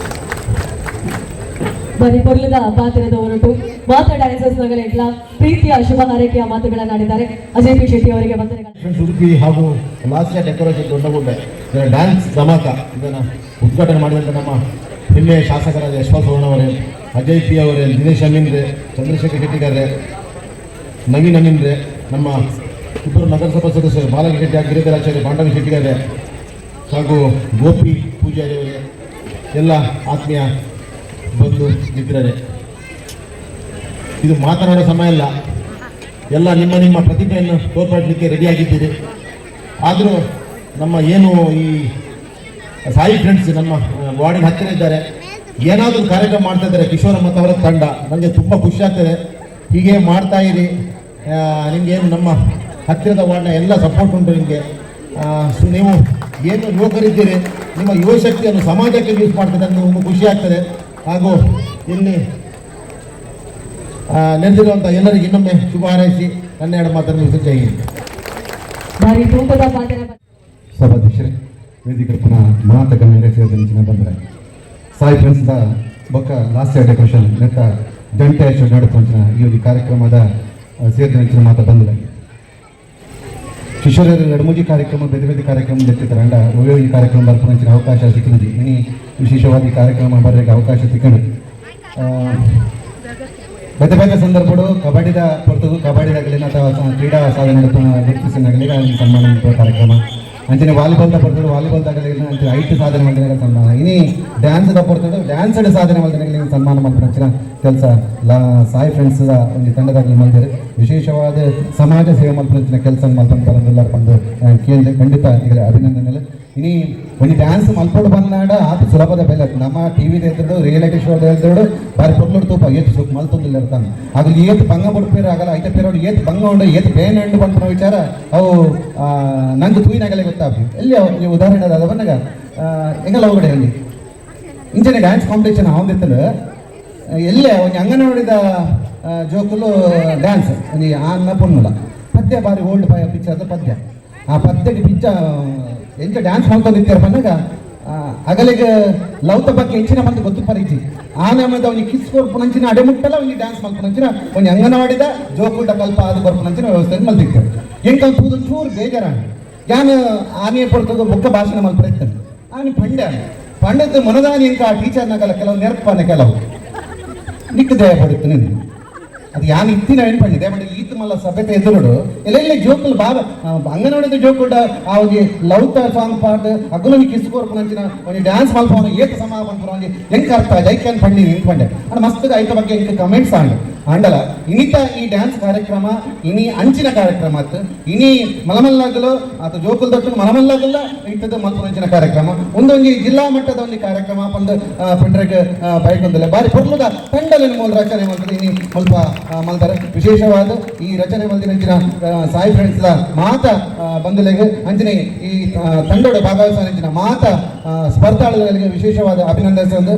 ಬರೀ ಪೊರ್ಲದ ಪಾತ್ರದ ಹೊರಟು ಮಾತ್ರ ಡ್ಯಾನ್ಸರ್ಸ್ ನಗಲೆಲ್ಲ ಪ್ರೀತಿಯ ಶುಭ ಹಾರೈಕೆಯ ಮಾತುಗಳನ್ನಾಡಿದ್ದಾರೆ. ಅಜಯ್ ಪಿ ಶೆಟ್ಟಿ ಅವರಿಗೆ ವಂದನೆಗಳು. ಉಡುಪಿ ಹಾಗೂ ಲಾಸ್ಯ ಡೆಕೋರೇಷನ್ ದೊಡ್ಡಗುಡ್ಡೆ ಇದರ ಡ್ಯಾನ್ಸ್ ಧಮಾಕ ಇದನ್ನು ಉದ್ಘಾಟನೆ ಮಾಡಿದಂಥ ನಮ್ಮ ಹೆಮ್ಮೆಯ ಶಾಸಕರಾದ ಯಶವಂತ ಸೋಣವರೇ, ಅಜಯ್ ಪಿ ಅವರೇ, ದಿನೇಶ್ ಅಮೀನ್ರೆ, ಚಂದ್ರಶೇಖರ್ ಶೆಟ್ಟಿಗಾರೆ, ನವೀನ್ ಅಮೀನ್ರೆ, ನಮ್ಮ ಇಬ್ಬರು ನಗರಸಭಾ ಸದಸ್ಯರು ಬಾಲಕಿ ಶೆಟ್ಟಿ, ಗಿರಿಧರಾಚಾರ್ಯ, ಪಾಂಡವಿ ಶೆಟ್ಟಿಗಾರೆ ಹಾಗೂ ಗೋಪಿ ಪೂಜಾರಿ ಅವರೇ, ಎಲ್ಲ ಆತ್ಮೀಯ ಬಂಧು ಮಿತ್ರರೇ, ಇದು ಮಾತನಾಡೋ ಸಮಯ ಅಲ್ಲ. ಎಲ್ಲ ನಿಮ್ಮ ಪ್ರತಿಭೆಯನ್ನು ತೋರ್ಪಡಿಸಲಿಕ್ಕೆ ರೆಡಿಯಾಗಿದ್ದೀರಿ. ಆದರೂ ನಮ್ಮ ಏನು ಈ ಸಾಯಿ ಫ್ರೆಂಡ್ಸ್ ನಮ್ಮ ವಾರ್ಡಿನ ಹತ್ತಿರ ಇದ್ದಾರೆ, ಏನಾದರೂ ಕಾರ್ಯಕ್ರಮ ಮಾಡ್ತಾ ಇದ್ದಾರೆ ಕಿಶೋರ ಮತ್ತು ಅವರ ತಂಡ. ನನಗೆ ತುಂಬ ಖುಷಿ ಆಗ್ತದೆ. ಹೀಗೆ ಮಾಡ್ತಾ ಇರಿ. ನಿಮಗೇನು ನಮ್ಮ ಹತ್ತಿರದ ವಾರ್ಡ್ನ ಎಲ್ಲ ಸಪೋರ್ಟ್ ಉಂಟು ನಿಮಗೆ. ಸೊ ನೀವು ಏನು ಯುವಕರಿದ್ದೀರಿ, ನಿಮ್ಮ ಯುವಶಕ್ತಿಯನ್ನು ಸಮಾಜಕ್ಕೆ ಯೂಸ್ ಮಾಡ್ತದೆ, ನಿಮಗೆ ಖುಷಿ ಆಗ್ತದೆ. ಹಾಗೂ ಇಲ್ಲಿ ನೆರೆದಿರುವಂಥ ಎಲ್ಲರಿಗೆ ಇನ್ನೊಮ್ಮೆ ಶುಭ ಹಾರೈಸಿ ನನ್ನ ಎರಡು ಮಾತನ್ನು ಜೈ ಹಿಂದ್. ಸಭಾಧ್ಯಕ್ಷರೇ, ವೇದಿಕೆ ಪುನಃ ಮಾತುಕತೆ ನೆರವೇರಿಸಿದ ಬಂದರೆ ಸಾಯಿ ಫ್ರೆಂಡ್ಸ್ದ ಬೊಕ್ಕ ಲಾಸ್ಟ್ ಡೆಕೋರೇಷನ್ ನೆತ್ತ ಜಂಟೆ ನಡುಪಂಚಿನ ಈ ಒಂದು ಕಾರ್ಯಕ್ರಮದ ಸೇರಿದಂಚಿನ ಮಾತ ಬಂದಿಲ್ಲ ಕಿಶೋರರ ನಡುಮುಜಿ ಕಾರ್ಯಕ್ರಮ ಬೇರೆ ಕಾರ್ಯಕ್ರಮ ಎತ್ತಿದ್ದಾರಂಡ ಈ ಕಾರ್ಯಕ್ರಮ ಬರ್ಪಂಚಿನ ಅವಕಾಶ ಸಿಕ್ಕಿದೆ ಇನಿ ವಿಶೇಷವಾದ ಈ ಕಾರ್ಯಕ್ರಮ ಬರೋಕ್ಕೆ ಅವಕಾಶ ಸಿಕ್ಕದು ಬೇರೆ ಸಂದರ್ಭಗಳು ಕಬಡ್ಡಿದ ಹೊರತು ಕಬಡ್ಡಿದಾಗಲಿ ಅಥವಾ ಕ್ರೀಡಾ ಸಾಧನೆ ಗುರುತಿಸಿನಾಗಲಿ ಸನ್ಮಾನ ಕಾರ್ಯಕ್ರಮ ಅಂಚನೆ ವಾಲಿಬಾಲ್ದ ಬರ್ತದೆ ವಾಲಿಬಾಲ್ದಾಗಲಿ ಅಂಚೆ ಐಟ್ ಸಾಧನೆ ಮಾಡಿದಾಗ ಸನ್ಮಾನ ಇನಿ ಡ್ಯಾನ್ಸ್ದ ಬರ್ತದೆ ಡ್ಯಾನ್ಸ್ಡ್ ಸಾಧನೆ ಮಾಡಿದಾಗ ಸನ್ಮಾನ ಮಾಡ್ಕೊಂಡ ಕೆಲಸ ಸಾಯಿ ಫ್ರೆಂಡ್ಸ್ ಒಂದು ತಂಡದಾಗಲಿ ಮಾಡಿದರೆ ವಿಶೇಷವಾದ ಸಮಾಜ ಸೇವೆ ಮಾಡ್ಕೊಂಡ ಕೆಲಸ ಮಾಡ್ಕೊಂಡು ಬಂದು ಕೇಳಿದೆ ಖಂಡಿತ ಈಗ ಅಭಿನಂದನೆ ಇನಿ ಒಂದು ಡ್ಯಾನ್ಸ್ ಮಲ್ಪಡು ಬಂದಾಡ ಆತ ಸುಲಭದ ಬೆಲೆ ನಮ್ಮ ಟಿವಿದ ಎದ್ದು ರಿಯಾಲಿಟಿ ಶೋದ ಎದ್ದು ಬಾರಿ ಪೊರ್ಲು ತೂಪ ಏತ್ ಸುಖ ಮಲ್ತೊಂದಿಲ್ಲ ಇರ್ತಾನೆ ಆಗಲಿ ಏತ್ ಭಂಗ ಬಿಡ್ಪೇರು ಆಗಲ್ಲ ಐತ ಪೇರೋಡು ಏತ್ ಭಂಗ ಉಂಡು ಏತ್ ಬೇನ್ ಹಣ್ಣು ಬಂದ ವಿಚಾರ ಅವು ನಂಗೆ ತೂಯಿನಾಗಲೇ ಗೊತ್ತಾಗ್ಲಿ ಎಲ್ಲಿ ನೀವು ಉದಾಹರಣೆ ಅದ ಬಂದಾಗ ಹೆಂಗಲ್ಲ ಹೋಗಡೆ ಅಲ್ಲಿ ಇಂಚನೆ ಡ್ಯಾನ್ಸ್ ಕಾಂಪಿಟೇಷನ್ ಅವನಿರ್ತಲ್ಲ ಎಲ್ಲೇ ಒಂದು ಅಂಗನವಾಡಿದ ಜೋಕುಲು ಡ್ಯಾನ್ಸ್ ಒಂದು ಅನ್ನ ಪೊಣ್ಣುಲ ಪದ್ಯ ಬಾರಿ ಓಲ್ಡ್ ಪಿಕ್ಚರ್ದ ಪದ್ಯ ಆ ಪದ್ಯಕ್ಕೆ ಪಿಚ್ಚ ಎಂಚ ಡ್ಯಾನ್ಸ್ ಮಾಡ್ಕೊಂಡಿರ್ತಾರೆ ಬಂದಾಗ ಅಗಲಿಗೆ ಲೌತ ಬಗ್ಗೆ ಹೆಚ್ಚಿನ ಮಂದಿ ಗೊತ್ತು ಪರಿಚಿ ಆ ನಮ್ಮದ ಅವನಿಗೆ ಕಿಸ್ ಕೊರ್ಪುನಂಚಿನ ಅಡೆಮುಟ್ಟಲ್ಲ ಅವನಿಗೆ ಡ್ಯಾನ್ಸ್ ಮಾಡ್ಕೊಂಡಂಚಿನ ಒಂದು ಅಂಗನವಾಡಿದ ಜೋಕುಲ್ಟ ಕಲ್ಪ ಅದು ಕೊರ್ಪುನಂಚಿನ ವ್ಯವಸ್ಥೆ ಮಲ್ತಿರ್ತಾರೆ ಹೆಂಗೆ ಕಲ್ಪುದು ಚೂರು ಬೇಜಾರ ಯಾನು ಆನೆ ಪಡ್ತದ ಬೊಕ್ಕ ಭಾಷಣ ಮಲ್ಪಡಿರ್ತಾನೆ ಆನೆ ಪಂಡದ ಮನದಾನಿ ಇಂಕ ಆ ಟೀಚರ್ನಾಗಲ್ಲ ಕೆಲವು ನೆರಪಾನೆ ಕೆಲವು ನಿಕ್ಕ ದಯ ಪಡುತ್ತೆ ಅದು ಯಾನು ಇತ್ತಿನ ಏನು ಪಂಡಿದೆ ಬಟ್ ಈತ ಮಲ್ಲ ಸಭ್ಯತೆ ಎದುರುಡು ಎಲ್ಲ ಜೋಕುಲು ಬಾಬಾ ಅಂಗನವಾಡಿದ ಜೋಕುಲ್ಡ ಅವಾಗಿ ಲೌತ ಸಾಂಗ್ ಪಾಟ್ ಅಗುಲವಿ ಕಿಸ್ಕೋರ್ಪುನಂಚಿನ ಒಂದು ಡ್ಯಾನ್ಸ್ ಮಲ್ಪವನು ಏತ ಸಮ ಪಂಪುನ ಹೆಂಗೆ ಅರ್ಥ ಜೈಕನ್ ಪಂಡಿ ನಿಂಗೆ ಪಂಡೆ ಅಣ್ಣ ಮಸ್ತದ ಐತ ಬಗ್ಗೆ ಇಂಕ ಕಮೆಂಟ್ಸ್ ಆಂಡಲ ಇನಿತ ಈ ಡ್ಯಾನ್ಸ್ ಕಾರ್ಯಕ್ರಮ ಇನಿ ಅಂಚಿನ ಕಾರ್ಯಕ್ರಮ ಆತು ಇನಿ ಮಲಮಲ್ಲಾಗಲು ಅಥವಾ ಜೋಕುಲ್ ದೊಟ್ಟು ಮಲಮಲ್ಲಾಗಲ್ಲ ಇಂಥದ್ದು ಮಲ್ಪುನಂಚಿನ ಕಾರ್ಯಕ್ರಮ ಒಂದೊಂದು ಜಿಲ್ಲಾ ಮಟ್ಟದ ಒಂದು ಕಾರ್ಯಕ್ರಮ ಪಂದು ಪಂಡ್ರೆಗೆ ಬೈಕೊಂದಲ್ಲ ಬಾರಿ ಪೊರ್ಲುದ ತಂಡಲಿನ ಮೂಲ ರಚನೆ ಮಾಡ್ತದೆ ಇನಿ ಸ್ವಲ್ಪ ಮಲ್ತಾರೆ ವಿಶೇಷವಾದ ಈ ರಚನೆ ಬಂದಿನ ಸಾಯಿ ಫ್ರೆಂಡ್ಸ್ ಮಾತ ಬಂದಲೆಗೆ ಅಂಚನೆ ಈ ತಂಡೋಡ ಭಾಗವಹಿಸಿನ ಮಾತ ಸ್ಪರ್ಧಾಳುಗಳಿಗೆ ವಿಶೇಷವಾದ ಅಭಿನಂದನೆ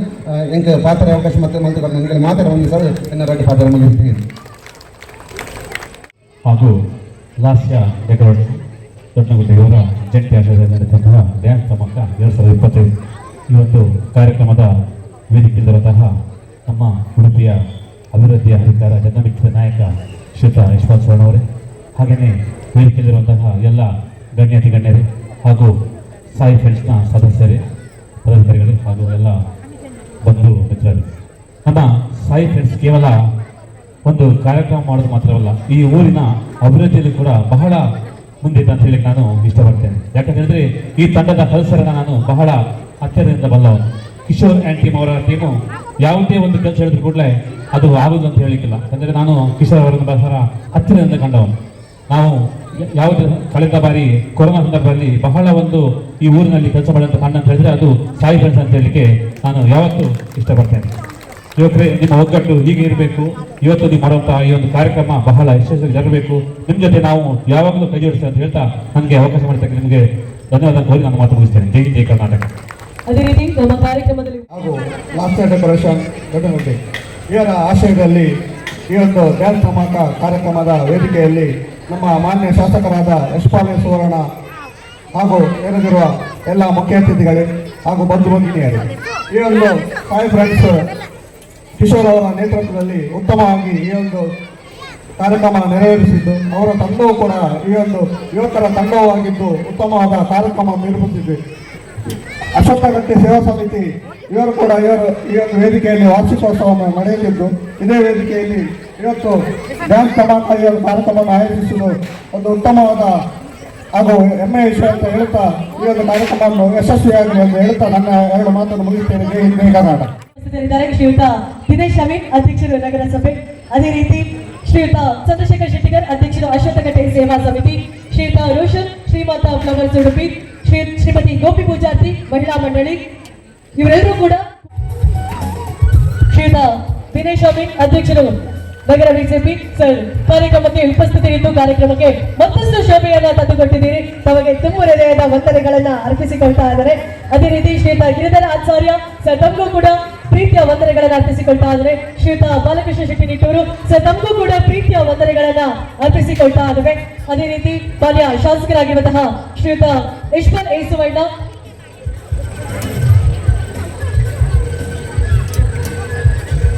ಎಂಕ ಪಾತ್ರ ಅವಕಾಶ ಮತ್ತೆ ಮಲ್ತು ನನಗೆ ಮಾತಾಡ ಒಂದು ಸರ್ ಎನ್ನ ರೆಡ್ಡಿ ಪಾತ್ರ ಮುಗಿಸ್ತೀನಿ ಹಾಗೂ ಲಾಸ್ಯ ಡೆಕೋರೇಷನ್ ದೊಡ್ಡಗುಡ್ಡೆಯವರ ಜಂಟಿ ಆಶ್ರಯದಲ್ಲಿ ನಡೆದಂತಹ ಡ್ಯಾನ್ಸ್ ತಮ್ಮಕ್ಕ 2025 ಈ ಒಂದು ಕಾರ್ಯಕ್ರಮದ ವೇದಿಕೆಯಲ್ಲಿರುವಂತಹ ನಮ್ಮ ಉಡುಪಿಯ ಅಭಿವೃದ್ಧಿಯ ಅಧಿಕಾರ ಜನಮಿತ್ರ ನಾಯಕ ಶ್ರೀಯುತ ಯಶವಂತ್ ಸ್ವರ್ಣವರೇ ಹಾಗೆಯೇ ವೇದಿಕೆಯಲ್ಲಿರುವಂತಹ ಎಲ್ಲ ಗಣ್ಯರೇ ಹಾಗೂ ಸಾಯಿ ಫ್ರೆಂಡ್ಸ್ನ ಸದಸ್ಯರೇ ಪದಾಧಿಕಾರಿಗಳೇ ಹಾಗೂ ಎಲ್ಲ ಬಂಧು ಮಿತ್ರರು ನಮ್ಮ ಸಾಯಿ ಫ್ರೆಂಡ್ಸ್ ಕೇವಲ ಒಂದು ಕಾರ್ಯಕ್ರಮ ಮಾಡೋದು ಮಾತ್ರವಲ್ಲ ಈ ಊರಿನ ಅಭಿವೃದ್ಧಿಯಲ್ಲಿ ಕೂಡ ಬಹಳ ಮುಂದಿದೆ ಅಂತ ಹೇಳಿ ನಾನು ಇಷ್ಟಪಡ್ತೇನೆ ಯಾಕಂತೇಳಿದ್ರೆ ಈ ತಂಡದ ಸದಸ್ಯರನ್ನ ನಾನು ಬಹಳ ಹತ್ತಿರದಿಂದ ಬಲ್ಲವನು ಕಿಶೋರ್ ಆ್ಯಂಡ್ ಟೀಮ್ ಅವರ ಟೀಮು ಯಾವುದೇ ಒಂದು ಕೆಲಸ ಹೇಳಿದ್ರು ಕೂಡಲೇ ಅದು ಆಗುದು ಅಂತ ಹೇಳಿಕ್ಕಿಲ್ಲ ಯಾಕಂದರೆ ನಾನು ಕಿಶೋರ್ ಅವರನ್ನು ಬಹಳ ಹತ್ತಿರದಿಂದ ಕಂಡವನು ನಾವು ಯಾವುದೇ ಕಳೆದ ಬಾರಿ ಕೊರೋನಾ ಸಂದರ್ಭದಲ್ಲಿ ಬಹಳ ಒಂದು ಈ ಊರಿನಲ್ಲಿ ಕೆಲಸ ಮಾಡುವಂಥ ಕಂಡ ಅಂತ ಹೇಳಿದ್ರೆ ಅದು ಸಾಯಿ ಫ್ರೆಂಡ್ಸ್ ಅಂತ ಹೇಳಲಿಕ್ಕೆ ನಾನು ಯಾವತ್ತೂ ಇಷ್ಟಪಡ್ತೇನೆ ಯುವಕರೇ ನಿಮ್ಮ ಒಗ್ಗಟ್ಟು ಹೀಗೆ ಇರಬೇಕು ಇವತ್ತು ನೀವು ಮಾಡುವಂತಹ ಈ ಒಂದು ಕಾರ್ಯಕ್ರಮ ಬಹಳ ಯಶಸ್ವಿಯಾಗಿ ಜರಬೇಕು ನಿಮ್ಮ ಜೊತೆ ನಾವು ಯಾವಾಗಲೂ ಕೈ ಜೋಡಿಸ್ತೇವೆ ಅಂತ ಹೇಳ್ತಾ ನನಗೆ ಅವಕಾಶ ಮಾಡ್ತಕ್ಕೆ ನಿಮಗೆ ಧನ್ಯವಾದ ಕೋರಿ ನಾನು ಮಾತು ಮುಗಿಸ್ತೇನೆ ಜೈ ಜೈ ಕರ್ನಾಟಕ ಅದೇ ರೀತಿ ನಮ್ಮ ಕಾರ್ಯಕ್ರಮದಲ್ಲಿ ಹಾಗೂ ಲಾಸ್ಟ್ ಡೆಕೋರೇಷನ್ ದೊಡ್ಡಗುಡ್ಡೆ ಇವರ ಆಶಯದಲ್ಲಿ ಈ ಒಂದು ಡ್ಯಾನ್ಸ್ ಧಮಾಕ ಕಾರ್ಯಕ್ರಮದ ವೇದಿಕೆಯಲ್ಲಿ ನಮ್ಮ ಮಾನ್ಯ ಶಾಸಕರಾದ ಯಶಪಾಲ್ ಸುವರ್ಣ ಹಾಗೂ ನೆರೆದಿರುವ ಎಲ್ಲ ಮುಖ್ಯ ಅತಿಥಿಗಳೇ ಹಾಗೂ ಬಂಧು ಭಗಿನಿಯರೇ ಈ ಒಂದು ಸಾಯಿ ಫ್ರೆಂಡ್ಸ್ ಕಿಶೋರ್ ಅವರ ನೇತೃತ್ವದಲ್ಲಿ ಉತ್ತಮವಾಗಿ ಈ ಒಂದು ಕಾರ್ಯಕ್ರಮ ನೆರವೇರಿಸಿದ್ದು ಅವರ ತಂಡವು ಕೂಡ ಈ ಒಂದು ಯುವಕರ ತಂಡವಾಗಿದ್ದು ಉತ್ತಮವಾದ ಕಾರ್ಯಕ್ರಮ ನಿರ್ಮಿಸಿದೆ ಅಶ್ವತ್ಥಗಟ್ಟಿ ಸೇವಾ ಸಮಿತಿ ಇವರು ಕೂಡ ಈ ಒಂದು ವೇದಿಕೆಯಲ್ಲಿ ವಾರ್ಷಿಕೋತ್ಸವವನ್ನು ನಡೆಯುತ್ತಿದ್ದು ಇದೇ ವೇದಿಕೆಯಲ್ಲಿ ಇವತ್ತು ಡ್ಯಾನ್ಸ್ ಧಮಾಕ ಈ ಒಂದು ಕಾರ್ಯಕ್ರಮವನ್ನು ಆಯೋಜಿಸುವುದು ಒಂದು ಉತ್ತಮವಾದ ಹಾಗೂ ಹೆಮ್ಮೆಯ ವಿಷಯ ಅಂತ ಹೇಳ್ತಾ ಈ ಒಂದು ಕಾರ್ಯಕ್ರಮವನ್ನು ಯಶಸ್ವಿಯಾಗಲಿ ಎಂದು ಹೇಳ್ತಾ ನನ್ನ ಎರಡು ಮಾತನ್ನು ಮುಗಿಸ್ತೇನೆ. ಜೈ ಹಿಂದ್, ಜೈ ಕರ್ನಾಟಕ. ಶ್ರೀಯುತ ದಿನೇಶ್ ಅಮೀನ್ ಅಧ್ಯಕ್ಷರು ನಗರಸಭೆ, ಅದೇ ರೀತಿ ಶ್ರೀಯುತ ಚಂದ್ರಶೇಖರ್ ಶೆಟ್ಟಿಗರ್ ಅಧ್ಯಕ್ಷರು ಅಶ್ವತ್ಥಗಟ್ಟೆ ಸೇವಾ ಸಮಿತಿ, ಶ್ರೀಯುತ ರೋಷನ್ ಶ್ರೀಮಾತಾ ಫ್ಲವರ್ಸ್ ಉಡುಪಿ, ಶ್ರೀಮತಿ ಗೋಪಿ ಪೂಜಾರ್ತಿ ಮಹಿಳಾ ಮಂಡಳಿ, ಇವರೆಲ್ಲರೂ ಕೂಡ ಶ್ರೀಯುತ ದಿನೇಶ್ ಅಮೀನ್ ಅಧ್ಯಕ್ಷರು ನಗರ ಬಿಜೆಪಿ ಸರ್ ಕಾರ್ಯಕ್ರಮಕ್ಕೆ ಉಪಸ್ಥಿತರಿದ್ದು ಕಾರ್ಯಕ್ರಮಕ್ಕೆ ಮತ್ತಷ್ಟು ಶೋಭೆಯನ್ನ ತಂದುಕೊಟ್ಟಿದ್ದೀರಿ. ತಮಗೆ ತುಂಬು ಹೃದಯದ ವಂದನೆಗಳನ್ನ ಅರ್ಪಿಸಿಕೊಳ್ತಾ ಇದ್ದಾರೆ. ಅದೇ ರೀತಿ ಶ್ರೀಯುತ ಗಿರಿಧರ ಆಚಾರ್ಯ ಸರ್ ತಮಗೂ ಕೂಡ ಪ್ರೀತಿಯ ವಂದನೆಗಳನ್ನ ಅರ್ಪಿಸಿಕೊಳ್ತಾ ಇದ್ದಾರೆ. ಶ್ರೀಯುತ ಬಾಲಕೃಷ್ಣ ಶೆಟ್ಟಿ ನಿಟ್ಟೂರು ಸರ್ ತಮಗೂ ಕೂಡ ಪ್ರೀತಿಯ ವಂದನೆಗಳನ್ನ ಅರ್ಪಿಸಿಕೊಳ್ತಾ ಇದ್ದಾರೆ. ಅದೇ ರೀತಿ ಬಾಲ್ಯ ಶಾಸಕರಾಗಿರುವಂತಹ ಶ್ರೀಯುತ ಯಶವಂತ್ ಸುವರ್ಣ,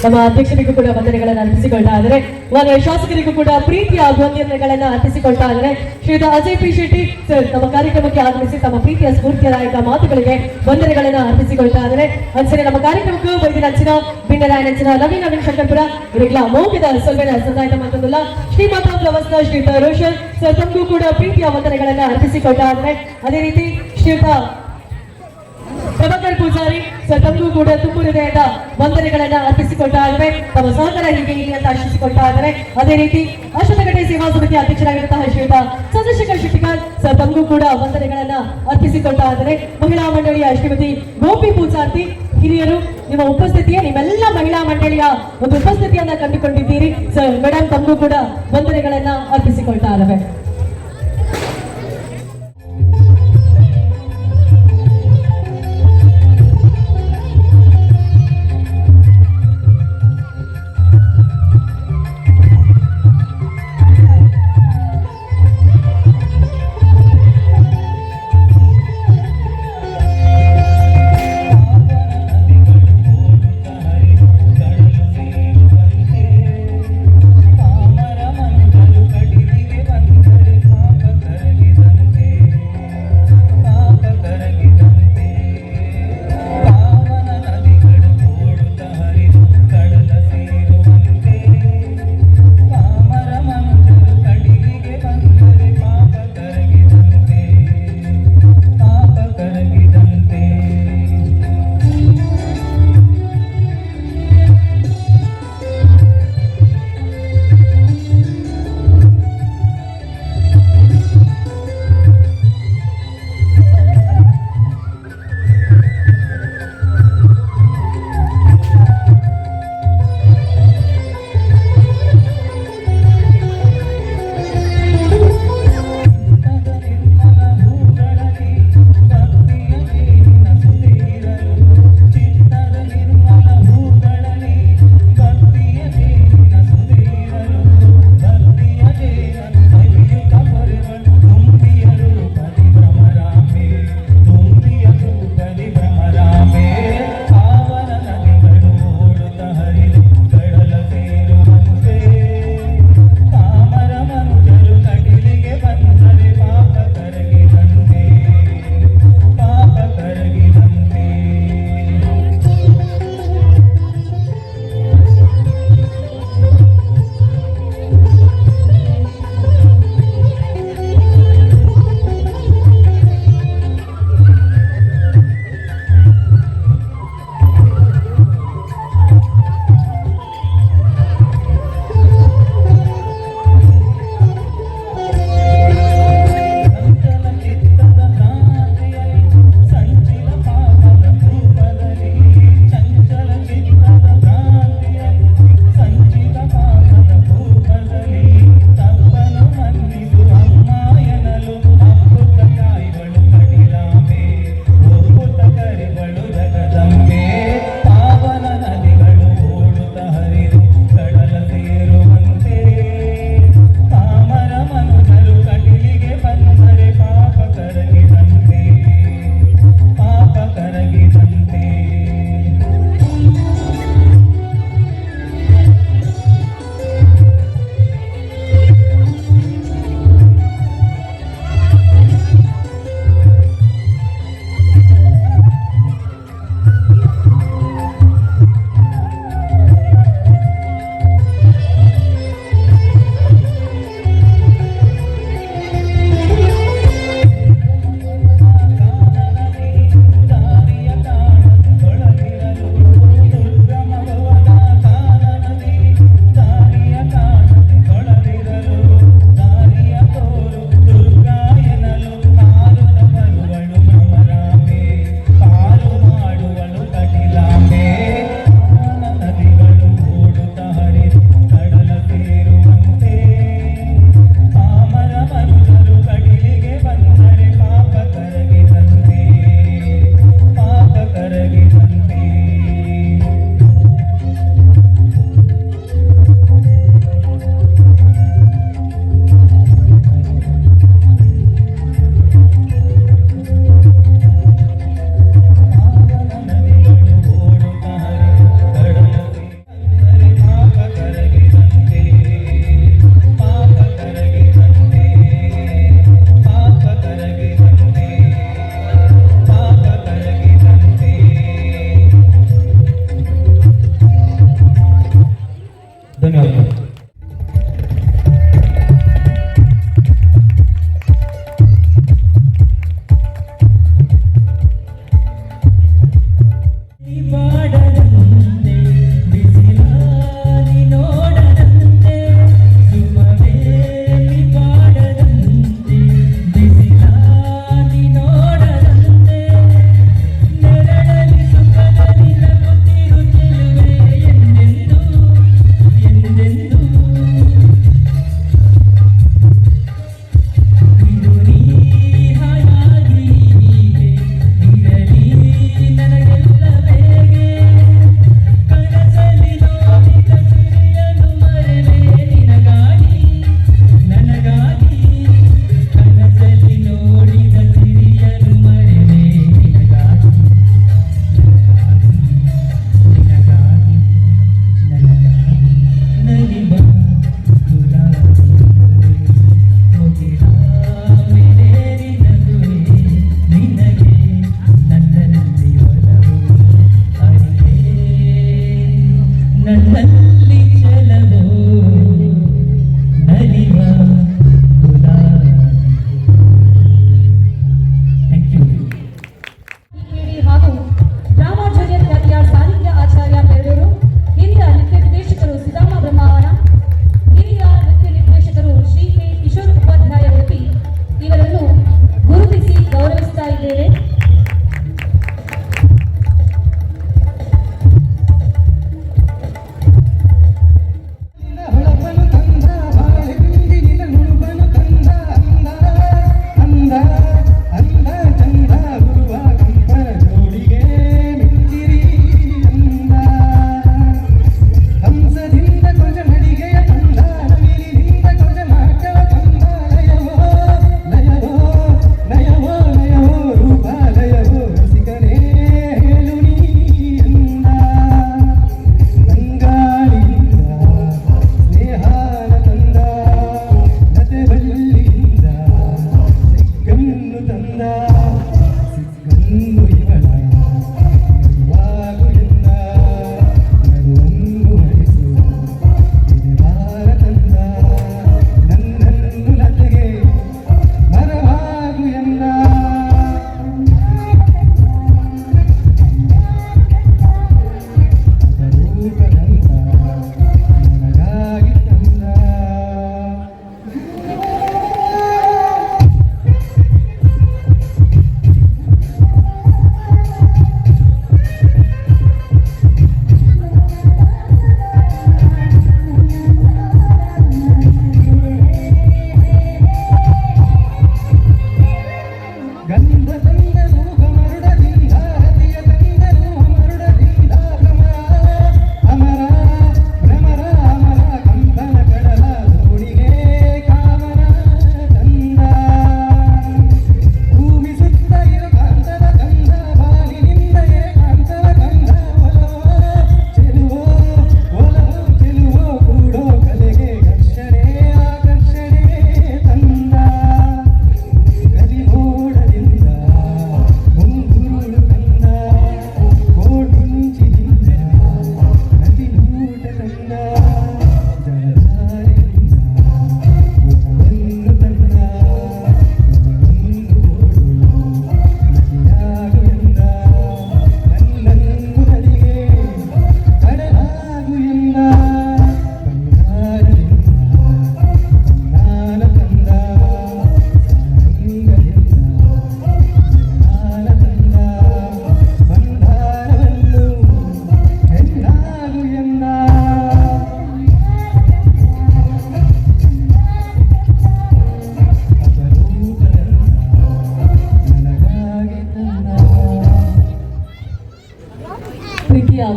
ನಮ್ಮ ಅಧ್ಯಕ್ಷರಿಗೂ ಕೂಡ ವಂದನೆಗಳನ್ನು ಅರ್ಪಿಸಿಕೊಳ್ತಾ ಇದ್ದಾರೆ. ಇವಾಗ ಶಾಸಕರಿಗೂ ಕೂಡ ಪ್ರೀತಿಯ ವಂದನೆಗಳನ್ನ ಅರ್ಪಿಸಿಕೊಳ್ತಾ ಇದ್ದಾರೆ. ಶ್ರೀಯುತ ಅಜಯ್ ಪಿ ಶೆಟ್ಟಿ ಸರ್ ನಮ್ಮ ಕಾರ್ಯಕ್ರಮಕ್ಕೆ ಆಗಮಿಸಿ ತಮ್ಮ ಪ್ರೀತಿಯ ಸ್ಫೂರ್ತಿದಾಯಕ ಮಾತುಗಳಿಗೆ ವಂದನೆಗಳನ್ನ ಅರ್ಪಿಸಿಕೊಳ್ತಾ ಇದ್ದಾರೆ. ಅನ್ಸರಿ ನಮ್ಮ ಕಾರ್ಯಕ್ರಮಕ್ಕೂ ವೈದ್ಯ ಅಂಚಿನ ಭಿನ್ನರಾಯಣಂಚಿನ ನವೀನ್ ಶಂಕರ್ಪುರ ಇವರಿಗೆಲ್ಲ ಮೌಖಿಕ ಸೊಲ್ಮೆನ ಸಂದಾಯದ ಮಾತಲ್ಲ ಶ್ರೀಮಾತ ಫ್ಲವರ್ಸ್ನ ಶ್ರೀಯುತ ರೋಷನ್ ಸರ್ ತಮಗೂ ಕೂಡ ಪ್ರೀತಿಯ ವಂದನೆಗಳನ್ನ ಅರ್ಪಿಸಿಕೊಳ್ತಾ ಇದ್ದಾರೆ. ಅದೇ ರೀತಿ ಶ್ರೀಯುತ ಪ್ರಭಾಕರ್ ಪೂಜಾರಿ ಸರ್ ತಮಗೂ ಕೂಡ ತುಂಬು ಹೃದಯದ ವಂದನೆಗಳನ್ನ ಅರ್ಪಿಸಿಕೊಳ್ತಾ ಇದ್ದಾರೆ. ತಮ್ಮ ಸಹಕಾರ ಹೀಗೆ ಇಲ್ಲಿ ಅಂತ ಆಶಿಸಿಕೊಳ್ತಾ ಇದ್ದಾರೆ. ಅದೇ ರೀತಿ ಅಶ್ವತ್ಥಕಟ್ಟೆ ಸೇವಾ ಸಮಿತಿ ಅಧ್ಯಕ್ಷರಾಗಿರುವಂತಹ ಶ್ರೀಯುತ ಚಂದ್ರಶೇಖರ್ ಶೆಟ್ಟಿಗಾರ್ ಸರ್ ತಮಗೂ ಕೂಡ ವಂದನೆಗಳನ್ನ ಅರ್ಪಿಸಿಕೊಳ್ತಾ ಇದ್ದಾರೆ. ಮಹಿಳಾ ಮಂಡಳಿಯ ಶ್ರೀಮತಿ ಗೋಪಿ ಪೂಜಾರ್ತಿ ಹಿರಿಯರು ನಿಮ್ಮ ನಿಮ್ಮೆಲ್ಲ ಮಹಿಳಾ ಮಂಡಳಿಯ ಒಂದು ಉಪಸ್ಥಿತಿಯನ್ನ ಕಂಡುಕೊಂಡಿದ್ದೀರಿ ಸರ್. ಮೇಡಮ್ ತಮಗೂ ಕೂಡ ವಂದನೆಗಳನ್ನ ಅರ್ಪಿಸಿಕೊಳ್ತಾ ಇದ್ದಾರೆ. ಕಡಿದಿಗೆ ಬಂದರೆ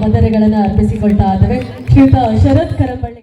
ವಂದನೆಗಳನ್ನ ಅರ್ಪಿಸಿಕೊಳ್ತಾ ಇದ್ದೇವೆ. ಶ್ರೀಯುತ ಶರತ್ ಕರಂಬಳ್ಳಿ.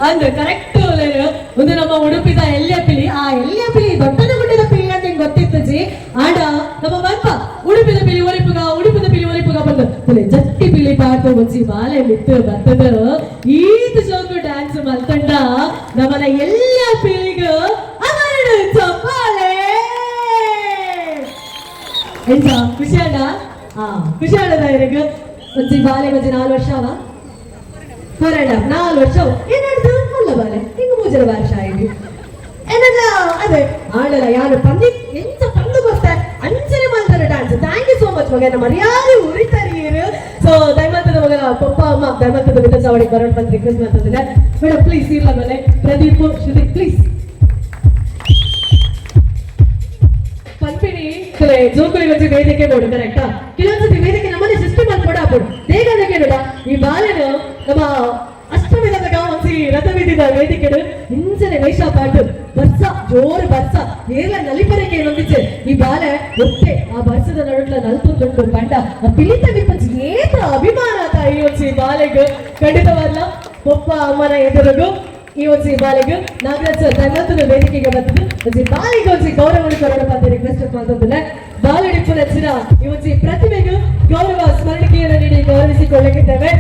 ಅಂದ್ರೆ ಕರೆಕ್ಟ್ ಒಂದು ನಮ್ಮ ಉಡುಪಿದ ಎಲ್ಯಪಿಲಿ ಆ ಎಲ್ಯಪಿಲಿ ದೊಡ್ಡದ ಗುಡ್ಡದ ಪಿಲಿ ಅಂತ ನಿಂಗೆ ಗೊತ್ತಿತ್ತು ಜಿ ಆಡ ನಮ್ಮ ಮಲ್ಪ ಉಡುಪಿದ ಪಿಲಿ ಒಲಿಪುಗ ಬಂದು ಜಟ್ಟಿ ಪಿಲಿ ಪಾಟು ಮುಂಚಿ ಬಾಲೆ ಮಿತ್ತು ಬರ್ತದ ಈದ್ ಶೋಕು ಡ್ಯಾನ್ಸ್ ಮಲ್ತಂಡ ನಮ್ಮನ ಎಲ್ಲ ಪಿಲಿಗ ಅವರಡು ಚಪ್ಪಾಳೆ ಎಂತ ಖುಷಿ ಅಣ್ಣ ಖುಷಿ ಅಣ್ಣದ ಇರಗ ಮುಂಚಿ ಬಾಲೆ ಮುಂಚಿ 4 ವರ್ಷ ಅವ ಹೊರಡ 4 ವರ್ಷ ಏನಾಡ್ದು ಅಲ್ಲ ಬಾಲೆ ಹಿಂಗ 3 ವರ್ಷ ಆಯ್ತು ಏನಲ್ಲ ಅದೇ ಆಡಲ್ಲ ಯಾರು ಪಂದಿ ಎಂತ ಪಂದುಗೋಸ್ತ ಅಂಚನೆ ಮಾಡ್ತಾರೆ dance. Thank you so much ಮಗ ನಮ್ಮ ಮರ್ಯಾದೆ ಉರಿತಾರೀರು. ಸೊ ದಯಮಂತದ ಮಗ ಪಪ್ಪ ಅಮ್ಮ ದಯಮಂತದ ವಿಧ ಚಾವಡಿಗೆ ಬರೋಣ ಬಂದು ರಿಕ್ವೆಸ್ಟ್ ಮಾಡ್ತಿದ್ದಾರೆ ಮೇಡಮ್ ಪ್ಲೀಸ್ ಇಲ್ಲ ಮೇಲೆ ಪ್ರದೀಪ್ ಶ್ರುತಿ ಪ್ಲೀಸ್ ಪಂಪಿನಿ ಜೋಕುಳಿ వచ్చి ವೇದಿಕೆ ಬೋಡು ಕರೆಕ್ಟಾ ಕೆಲವೊಂದ್ಸತಿ ವೇದಿಕೆ ನಮ್ಮನೆ ಸಿಸ್ಟಮ್ ಅಲ್ಲಿ ಕೊಡಾಪಡು ದೇಗದಕ್ಕೆ ನೋಡ ಈ ಬಾಲೆನು ನಮ್ಮ ಅಷ್ಟಮಿದಾಗ ಒಂದ್ಸಿ ರಥ ಬಿದ್ದಿದ ವೇದಿಕೆ ಇಂಚನೆ ವೈಶ ಪಾಟು ಬರ್ಸ ಜೋರು ಬರ್ಸ ಏಲ ನಲಿಪರಕ್ಕೆ ನೊಂದಿಚ್ಚೆ ಈ ಬಾಲೆ ಒಟ್ಟೆ ಆ ಬರ್ಸದ ನಡುಟ್ಲ ನಲ್ಪುಂದುಂಡು ಕಂಡ ಆ ಪಿಲಿತ ವಿಪಂಚಿ ಏತ ಅಭಿಮಾನ ತಾಯಿ ಒಂದ್ಸಿ ಬಾಲೆಗೆ ಖಂಡಿತವಲ್ಲ ಪಪ್ಪ ಅಮ್ಮನ ಎದುರುಗು ಈ ಒಂದ್ಸಿ ಬಾಲೆಗೆ ನಾಗರಾಜ್ ಸರ್ ಧನ್ಯವಾದ ವೇದಿಕೆಗೆ ಬಂದಿದ್ದು ಒಂದ್ಸಿ ಬಾಲಿಗೆ ಒಂದ್ಸಿ ಗೌರವ ಕೊಡೋಣ ಅಂತ ರಿಕ್ವೆಸ್ಟ್ ಮಾಡ್ತಿದ್ದಿಲ್ಲ ಬಾಲಡಿಪ್ಪು ನಚ್ಚಿನ ಈ ಒಂದ್ಸಿ ಪ್ರತಿಭೆಗೂ ಗೌರವ ಸ್ಮರಣಿಕೆಯನ್ನು ನೀಡಿ ಗೌರವಿಸಿಕೊಳ್ಳುತ್ತಿದ್ದೇವೆ.